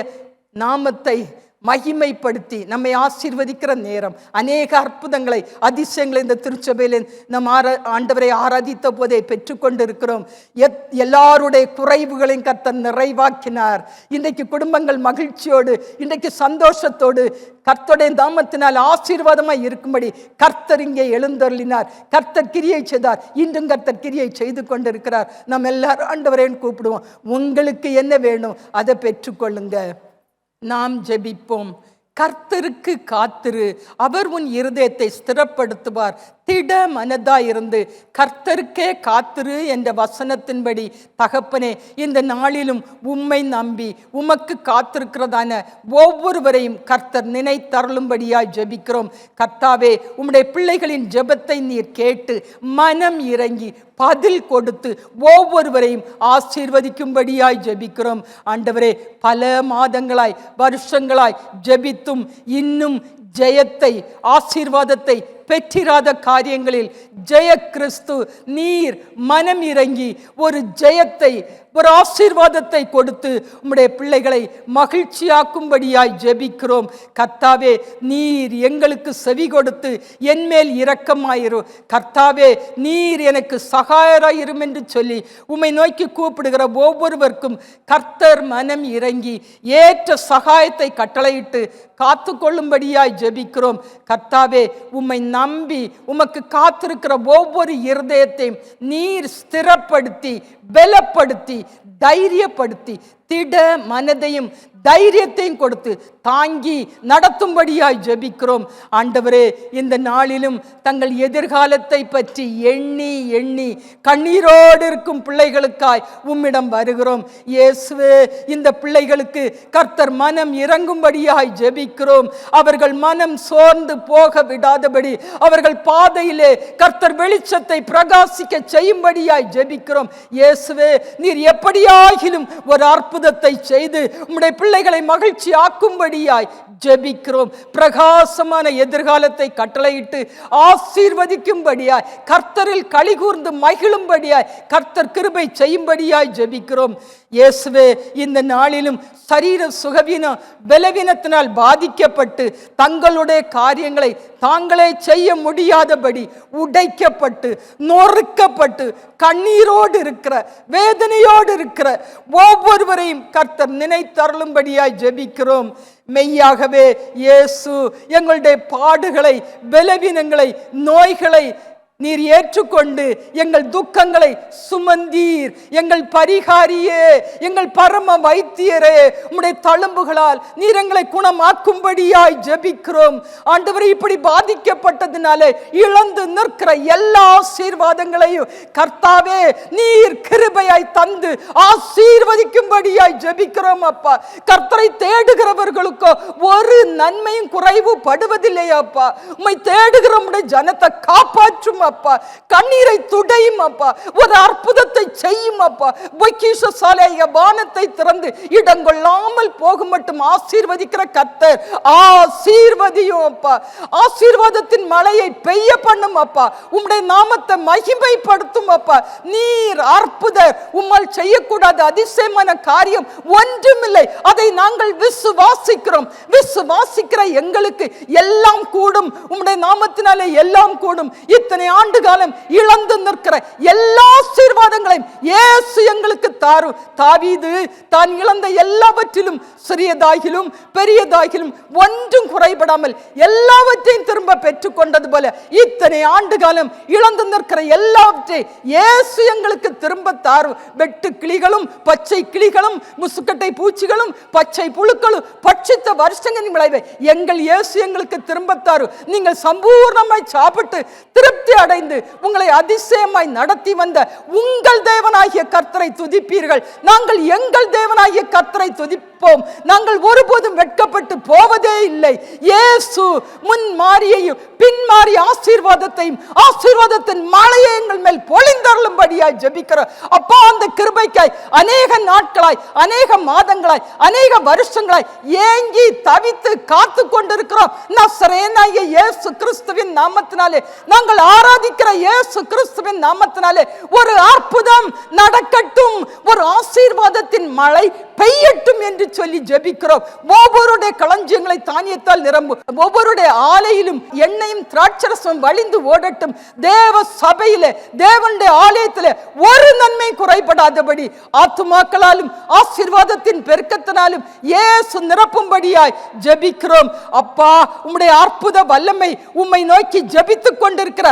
நாமத்தை மகிமைப்படுத்தி நம்மை ஆசீர்வதிக்கிற நேரம். அநேக அற்புதங்களை, அதிசயங்களை இந்த திருச்சபையில் நம் ஆண்டவரை ஆராதித்த போதே பெற்றுக்கொண்டிருக்கிறோம். எல்லாருடைய குறைவுகளையும் கர்த்தர் நிறைவாக்கினார். இன்றைக்கு குடும்பங்கள் மகிழ்ச்சியோடு, இன்றைக்கு சந்தோஷத்தோடு கர்த்தருடைய நாமத்தினால் ஆசீர்வாதமாய் இருக்கும்படி கர்த்தர் இங்கே எழுந்தருளினார். கர்த்தர் கிரியை செய்தார். இன்றும் கர்த்தர் கிரியை செய்து கொண்டிருக்கிறார். நம்ம எல்லாரும் ஆண்டவரேன்னு கூப்பிடுவோம். உங்களுக்கு என்ன வேணும் அதை பெற்றுக்கொள்ளுங்க. நாம் ஜெபிப்போம். கர்த்தருக்கு காத்திரு, அவர் உன் இருதயத்தை ஸ்திரப்படுத்துவார். திட மனதாயிருந்து கர்த்தருக்கே காத்திரு என்ற வசனத்தின்படி தகப்பனே, இந்த நாளிலும் உம்மை நம்பி உமக்கு காத்திருக்கிறதான ஒவ்வொருவரையும் கர்த்தர் நினைத்தருளும்படியாய் ஜெபிக்கிறோம். கர்த்தாவே, உம்முடைய பிள்ளைகளின் ஜெபத்தை நீர் கேட்டு மனம் இறங்கி பதில் கொடுத்து ஒவ்வொருவரையும் ஆசீர்வதிக்கும்படியாய் ஜெபிக்கிறோம். ஆண்டவரே, பல மாதங்களாய், வருஷங்களாய் ஜெபித்தும் இன்னும் ஜெயத்தை, ஆசீர்வாதத்தை பெற்றிராத காரியங்களில் ஜெய கிறிஸ்து நீர் மனம் இறங்கி ஒரு ஜெயத்தை, ஒரு ஆசீர்வாதத்தை கொடுத்து உம்முடைய பிள்ளைகளை மகிழ்ச்சியாக்கும்படியாய் ஜெபிக்கிறோம். கர்த்தாவே, நீர் எங்களுக்கு செவி கொடுத்து என்மேல் இரக்கமாயிரு. கர்த்தாவே, நீர் எனக்கு சகாயராயிரும் என்று சொல்லி உம்மை நோக்கி கூப்பிடுகிற ஒவ்வொருவருக்கும் கர்த்தர் மனம் இறங்கி ஏற்ற சகாயத்தை கட்டளையிட்டு காத்து கொள்ளும்படியாய் ஜெபிக்கிறோம். கர்த்தாவே, உம்மை நம்பி உமக்கு காத்திருக்கிற ஒவ்வொரு இருதயத்தையும் நீர் ஸ்திரப்படுத்தி, பலப்படுத்தி, தைரியப்படுத்தி, திட மனதையும் தைரியத்தையும் கொடுத்து தாங்கி நடத்தும்படியாய் ஜெபிக்கிறோம். ஆண்டவரே, இந்த நாளிலும் தங்கள் எதிர்காலத்தை பற்றி எண்ணி எண்ணி கண்ணீரோடு இருக்கும் பிள்ளைகளுக்காய் உம்மிடம் வருகிறோம். இயேசுவே, இந்த பிள்ளைகளுக்கு கர்த்தர் மனம் இறங்கும்படியாய் ஜெபிக்கிறோம். அவர்கள் மனம் சோர்ந்து போக விடாதபடி அவர்கள் பாதையிலே கர்த்தர் வெளிச்சத்தை பிரகாசிக்க செய்யும்படியாய் ஜெபிக்கிறோம். இயேசுவே, நீர் எப்படியாகிலும் ஒரு அற்புதத்தை செய்து உம்முடைய பிள்ளைகளை மகிழ்ச்சி ஆக்கும்படியாய் ஜெபிக்கிறோம். பிரகாசமான எதிர்காலத்தை கட்டளையிட்டு ஆசீர்வதிக்கும்படியாய், கர்த்தரில் களிகூர்ந்து மகிழும்படியாய் கர்த்தர் கிருபை செய்யும்படியாய் ஜெபிக்கிறோம். இயேசுவே, இந்த நாளிலும் சரீர சுகவீனம் பலவீனத்தினால் பாதிக்கப்பட்டு தங்களுடைய காரியங்களை தாங்களே செய்ய முடியாதபடி உடைக்கப்பட்டு நொறுக்கப்பட்டு கண்ணீரோடு இருக்கிற வேதனையோடு இருக்கிற ஒவ்வொருவரையும் கர்த்தர் நினைத்தருளும்படியாய் ஜெபிக்கிறோம். மெய்யாகவே இயேசு எங்களுடைய பாடுகளை பலவீனங்களை நோய்களை நீர் ஏற்றுக்கொண்டு எங்கள் துக்கங்களை சுமந்தீர். எங்கள் பரிகாரியே, எங்கள் பரம வைத்தியரே, உம்முடைய தழும்புகளால் நீர் எங்களை குணமாக்கும்படியாய் ஜெபிக்கிறோம். ஆண்டவரே, இப்படி பாதிக்கப்பட்டதினாலே இழந்து நிற்கிற எல்லா ஆசீர்வாதங்களையும் கர்த்தாவே நீர் கிருபையாய் தந்து ஆசீர்வதிக்கும்படியாய் ஜெபிக்கிறோம். அப்பா, கர்த்தரை தேடுகிறவர்களுக்கோ ஒரு நன்மையும் குறைவு படுவதில்லை. அப்பா, உம்மை தேடுகிற உம்முடைய ஜனத்தை காப்பாற்றும் அப்பா. கண்ணீரை துடையும் அப்பா. ஒரு அற்புதத்தை செய்யும் அப்பா. பொக்கிஷ சாலைய வானத்தை திறந்து இடங்கொள்ளாமல் போகும் மட்டும் ஆசீர்வதிக்கிற கர்த்தர், ஆசீர்வதியும் அப்பா. ஆசீர்வாதத்தின் மழையை பெய்ய பண்ணும் அப்பா. உம்முடைய நாமத்தை மகிமைப்படுத்தும் அப்பா. நீர் அற்புதர். உம்மால் செய்யக்கூடாத அதிசயமான காரியம் ஒன்றுமில்லை. அதை நாங்கள் விசுவாசிக்கிறோம். விசுவாசிக்கிற எங்களுக்கு எல்லாம் கூடும். உம்முடைய நாமத்தினாலே எல்லாம் கூடும். இத்தனை ஆண்டு காலம் இழந்து நிற்கிற எல்லா ஆசீர்வாதங்களையும் இயேசு எங்களுக்கு தாரும். தாவீது தான் இழந்த எல்லாவற்றிலும் சிறியதாகிலும் பெரியதாகிலும் ஒன்றும் குறைபடாமல் எல்லாவற்றையும் திரும்ப பெற்றுக் கொண்டது போல இத்தனை ஆண்டு காலம் இழந்து நிற்கிற எல்லாவற்றையும் இயேசு எங்களுக்கு திரும்ப தாரும். வெட்டு கிளிகளும் பச்சை கிளிகளும் முசுக்கட்டை பூச்சிகளும் பச்சை புழுக்களும் பட்சித்த வருஷங்களின் விளைவை எங்கள் இயேசு எங்களுக்கு திரும்ப தாரும். நீங்கள் சம்பூர்ணமாய் சாப்பிட்டு திருப்தி அடைந்து உங்களை அதிசயமாய் நடத்தி வந்த உங்கள் தேவனாகிய கர்த்தரை துதிப்பீர்கள். நாங்கள் எங்கள் தேவனாகிய கர்த்தரை துதிப்போம். நாங்கள் ஒருபோதும் வெட்கப்பட்டு போவதே இல்லை. இயேசு முன் மாறியையும் பின் மாறி ஆசீர்வாதத்தையும் ஆசீர்வாதத்தின் மழையை எங்கள் மேல் பொழிந்தருளும்படியாய் ஜெபிக்கிறோம். அப்பா, அந்த கிருபைக்காய் அநேக நாட்களாய் அநேக மாதங்களாய் அநேக வருஷங்களாய் ஏங்கி தவித்து காத்து கொண்டிருக்கிறோம். நசரேயனாகிய இயேசு கிறிஸ்துவின் நாமத்தினாலே நாங்கள் ஆராதிக்கிற இயேசு கிறிஸ்துவின் நாமத்தினாலே ஒரு அற்புதம் நடக்கட்டும். ஒரு ஆசீர்வாதத்தின் மழை பெய்யட்டும் என்று சொல்லி ஜெபிக்கிறோம். ஒவ்வொருடைய களஞ்சியங்களை தானியத்தால் நிரம்பும். ஒவ்வொருடைய ஆலையிலும் எண்ணெயும் திராட்சரசமும் வழிந்து ஓடட்டும். தேவ சபையிலே தேவனுடைய ஆலயத்திலே ஒரு நன்மை குறைபடாதபடி ஆத்துமாக்களாலும் ஆசீர்வாதத்தின் பெருக்கத்தினாலும் இயேசு நிரப்பும்படியாய் ஜெபிக்கிறோம். அப்பா, உம்முடைய அற்புத வல்லமை உம்மை நோக்கி ஜெபித்துக் கொண்டிருக்கிற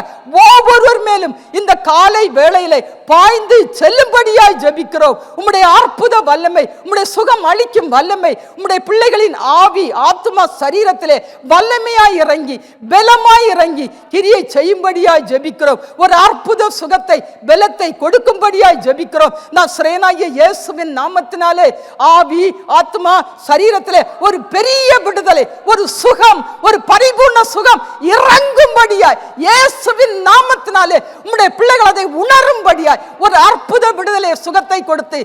ஒவ்வொருவர் மேலும் இந்த காலை வேளையிலே பாய்ந்து செல்லும்படியாய் ஜெபிக்கிறோம். உம்முடைய அற்புத வல்லமை, உம்முடைய சுகம் அளிக்கும் வல்லமை உம்முடைய பிள்ளைகளின் ஆவி ஆத்துமா சரீரத்திலே வல்லமையாய் இறங்கி பலமாய் இறங்கி கிரியை செய்யும்படியாய் ஜெபிக்கிறோம். ஒரு அற்புத சுகத்தை பலத்தை கொடுக்கும்படியாய் ஜெபிக்கிறோம். நான் சிரேனாகிய இயேசுவின் நாமத்தினாலே ஆவி ஆத்துமா சரீரத்திலே ஒரு பெரிய விடுதலை, ஒரு சுகம், ஒரு பரிபூர்ண சுகம் இறங்கும்படியாய் இயேசுவின் நாமத்தினாலே உம்முடைய பிள்ளைகள் அதை உணரும்படியாய் ஒரு அற்புத விடுதலை சுகத்தை கொடுத்து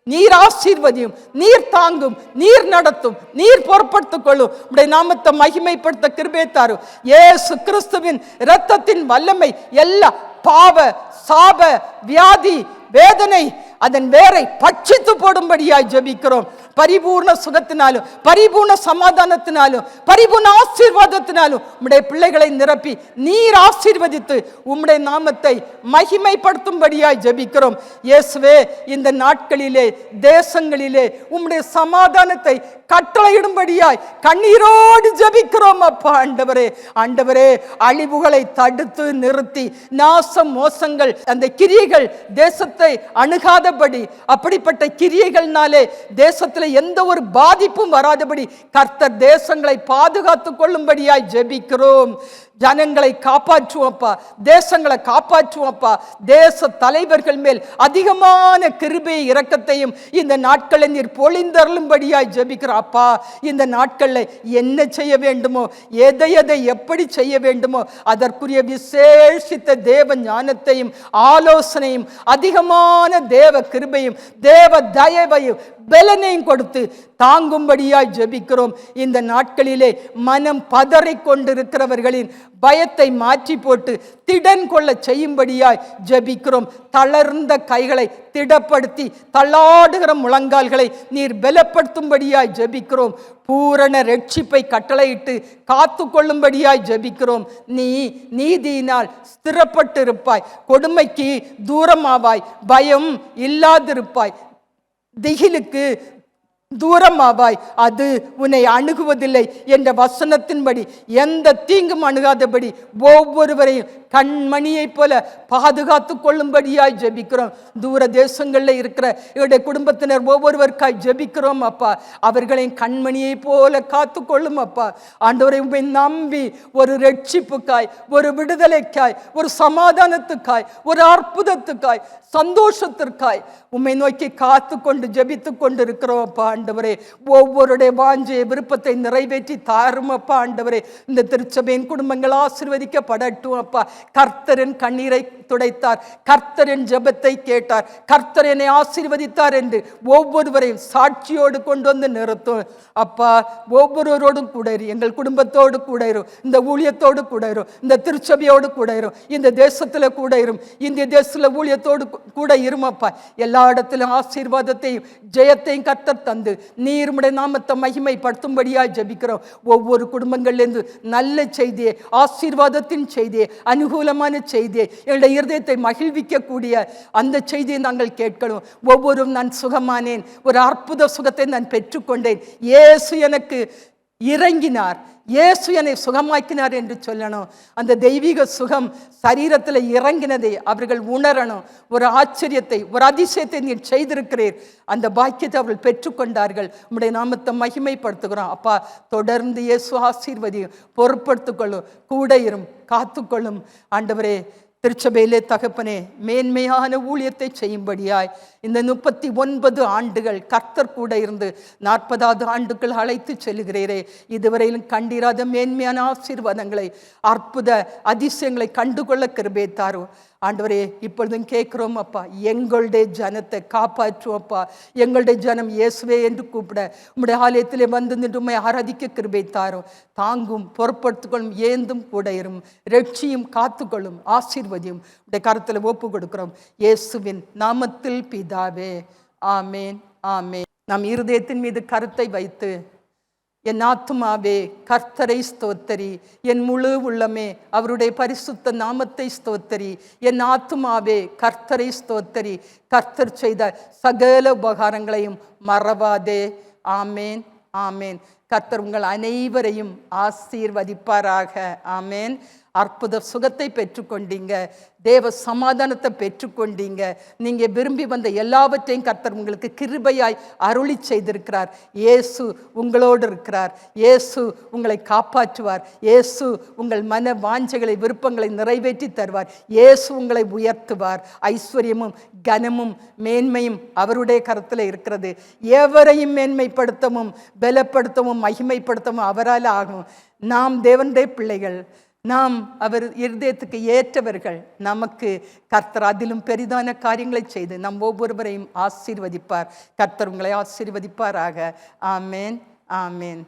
நீர் ஆசீர்வதியும், நீர் தாங்கும், நீர் நடத்தும், நீர் பொறுப்படுத்திக் கொள்ளும். உம்முடைய நாமத்தை மகிமைப்படுத்த கிருபை தாரும். இயேசு கிறிஸ்துவின் இரத்தத்தின் வல்லமை எல்லா பாவ சாப வியாதி வேதனை அதன் வேரை பட்சித்து போடும்படியாய் ஜெபிக்கிறோம். பரிபூர்ண சுகத்தினாலும் பரிபூர்ண சமாதானத்தினாலும் பரிபூர்ண ஆசீர்வாதத்தினாலும் உம்முடைய பிள்ளைகளை நிரப்பி நீர் ஆசீர்வதித்து உம்முடைய நாமத்தை மகிமைப்படுத்தும்படியாய் ஜெபிக்கிறோம். இயேசுவே, இந்த நாட்களிலே தேசங்களிலே உம்முடைய சமாதானத்தை கட்டளையிடும்படியாய் கண்ணீரோடு ஜெபிக்கிறோம். அப்பா, ஆண்டவரே, ஆண்டவரே, அழிவுகளை தடுத்து நிறுத்தி நாசம் மோசங்கள் அந்த கிரியைகள் தேசத்தை அணுகாதபடி, அப்படிப்பட்ட கிரியைகள்னாலே தேசத்தில் எந்த ஒரு பாதிப்பும் வராதபடி கர்த்தர் தேசங்களை பாதுகாத்துக் கொள்ளும்படியாய் ஜெபிக்கிறோம். ஜனங்களை காப்பாற்றுவோப்பா, தேசங்களை காப்பாற்றுவோப்பா. தேச தலைவர்கள் மேல் அதிகமான கிருபை இரக்கத்தையும் இந்த நாட்களில் நீர் பொழிந்தருளும்படியாய் ஜெபிக்கிறாப்பா. இந்த நாட்களில் என்ன செய்ய வேண்டுமோ, எதை எதை எப்படி செய்ய வேண்டுமோ அதற்குரிய விசேஷித்த தேவ ஞானத்தையும் ஆலோசனையும் அதிகமான தேவ கிருபையும் தேவ தயவையும் பலனையும் கொடுத்து தாங்கும்படியாய் ஜெபிக்கிறோம். இந்த நாட்களிலே மனம் பதறிக் கொண்டிருக்கிறவர்களின் பயத்தை மாற்றி போட்டு திடன் கொள்ள செய்யும்படியாய் ஜெபிக்கிறோம். தளர்ந்த கைகளை திடப்படுத்தி தள்ளாடுகிற முழங்கால்களை நீர் பலப்படுத்தும்படியாய் ஜெபிக்கிறோம். பூரண ரட்சிப்பை கட்டளையிட்டு காத்து கொள்ளும்படியாய் ஜெபிக்கிறோம். நீ நீதியினால் ஸ்திரப்பட்டிருப்பாய், கொடுமைக்கு தூரமாவாய், பயம் இல்லாதிருப்பாய், திகிலுக்கு தூரமாவாய், அது உன்னை அணுகுவதில்லை என்ற வசனத்தின்படி எந்த தீங்கும் அணுகாதபடி ஒவ்வொருவரையும் கண்மணியை போல பாதுகாத்து கொள்ளும்படியாய் ஜெபிக்கிறோம். தூர தேசங்களில் இருக்கிற என்னுடைய குடும்பத்தினர் ஒவ்வொருவருக்காய் ஜெபிக்கிறோம் அப்பா. அவர்களையும் கண்மணியை போல காத்து கொள்ளும் அப்பா. ஆண்டவரை உம்மை நம்பி ஒரு ரட்சிப்புக்காய், ஒரு விடுதலைக்காய், ஒரு சமாதானத்துக்காய், ஒரு அற்புதத்துக்காய், சந்தோஷத்திற்காய் உம்மை நோக்கி காத்து கொண்டு ஜெபித்து கொண்டு இருக்கிறோம் அப்பா. ஆண்டவரே, ஒவ்வொருடைய வாஞ்சைய விருப்பத்தை நிறைவேற்றி தாரும் அப்பா. ஆண்டவரே, இந்த திருச்சபையின் குடும்பங்கள் ஆசீர்வதிக்கப்படட்டும் அப்பா. கர்த்தரின் கண்ணீரை துடைத்தார், கர்த்தரின் ஜெபத்தை கேட்டார், கர்த்தர் என்னை ஆசீர்வதித்தார் என்று ஒவ்வொருவரையும் சாட்சியோடு கொண்டு வந்து நிறுத்தும் அப்பா. ஒவ்வொருவரோடும் கூட இரு, எங்கள் குடும்பத்தோடு கூட இரும், இந்த ஊழியத்தோடு கூட இரும், இந்த திருச்சபையோடு கூட இரும், இந்த தேசத்துல கூட இரும், இந்திய தேசத்துல ஊழியத்தோடு கூட இருமப்பா. எல்லா இடத்திலும் ஆசீர்வாதத்தையும் ஜெயத்தையும் கர்த்தர் தந்து நீருடைய நாமத்தை மகிமைப்படுத்தும்படியாய் ஜெபிக்கிறோம். ஒவ்வொரு குடும்பங்கள்லேருந்து நல்ல செய்தியை, ஆசீர்வாதத்தின் செய்தியை, அனுகூலமான செய்தியை, என்னுடைய இருதயத்தை மகிழ்விக்கக்கூடிய அந்த செய்தியை நாங்கள் கேட்கணும். ஒவ்வொருவரும் நான் சுகமானேன், ஒரு அற்புத சுகத்தை நான் பெற்றுக்கொண்டேன், இயேசு எனக்கு இறங்கினார், இயேசு என்னை சுகமாக்கினார் என்று சொல்லணும். அந்த தெய்வீக சுகம் சரீரத்தில் இறங்கினதை அவர்கள் உணரணும். ஒரு ஆச்சரியத்தை, ஒரு அதிசயத்தை நீர் செய்திருக்கிறீர், அந்த பாக்கியத்தை அவர்கள் பெற்றுக்கொண்டார்கள். உம்முடைய நாமத்தை மகிமைப்படுத்துகிறோம் அப்பா. தொடர்ந்து இயேசு ஆசீர்வதியும், பொறுப்படுத்திக்கொள்ளும், கூட இரும், காத்துக்கொள்ளும். ஆண்டவரே, திருச்சபையிலே தகப்பனே, மேன்மையான ஊழியத்தை செய்யும்படியாய் இந்த 39 ஆண்டுகள் கர்த்தர் கூட இருந்து 40வது ஆண்டுகள் அழைத்து செல்கிறீரே. இதுவரையிலும் கண்டிராத மேன்மையான ஆசீர்வாதங்களை, அற்புத அதிசயங்களை கண்டுகொள்ள கிருபை தாரும் ஆண்டவரே. இப்பொழுதும் கேட்கிறோம் அப்பா, எங்களுடைய ஜனத்தை காப்பாற்றுவோப்பா. எங்களுடைய ஜனம் இயேசுவே என்று கூப்பிட உம்முடைய ஆலயத்திலே வந்து நின்று உம்மை ஆராதிக்க கிருபை தாரும். தாங்கும், பொறுப்படுத்திக்கொள்ளும், ஏந்தும் கூட இரும், ரட்சியும், காத்துக்கொள்ளும், ஆசீர்வதியும் உடைய கருத்தில் ஒப்பு கொடுக்கிறோம் இயேசுவின் நாமத்தில் பிதாவே, ஆமேன், ஆமேன். நம் இருதயத்தின் மீது கருத்தை வைத்து, என் ஆத்துமாவே கர்த்தரை ஸ்தோத்தரி, என் முழு உள்ளமே அவருடைய பரிசுத்த நாமத்தை ஸ்தோத்தரி. என் ஆத்துமாவே கர்த்தரை ஸ்தோத்தரி, கர்த்தர் செய்த சகல உபகாரங்களையும் மறவாதே. ஆமேன், ஆமேன். கர்த்தர் உங்கள் அனைவரையும் ஆசீர்வதிப்பாராக. ஆமேன். அற்புத சுகத்தை பெற்றுக்கொண்டீங்க, தேவ சமாதானத்தை பெற்றுக்கொண்டீங்க. நீங்கள் விரும்பி வந்த எல்லாவற்றையும் கர்த்தர் உங்களுக்கு கிருபையாய் அருளி செய்திருக்கிறார். இயேசு உங்களோடு இருக்கிறார். இயேசு உங்களை காப்பாற்றுவார். இயேசு உங்கள் மன வாஞ்சைகளை, விருப்பங்களை நிறைவேற்றி தருவார். இயேசு உங்களை உயர்த்துவார். ஐஸ்வர்யமும் கனமும் மேன்மையும் அவருடைய கருத்தில் இருக்கிறது. எவரையும் மேன்மைப்படுத்தவும் பலப்படுத்தவும் மகிமைப்படுத்தவும் அவரால் ஆகும். நாம் தேவனுடைய பிள்ளைகள், நாம் அவர் இருதயத்துக்கு ஏற்றவர்கள். நமக்கு கர்த்தர் அதிலும் பெரிதான காரியங்களை செய்து நம் ஒவ்வொருவரையும் ஆசீர்வதிப்பார். கர்த்தர் உங்களை ஆசீர்வதிப்பாராக. ஆமேன், ஆமேன்.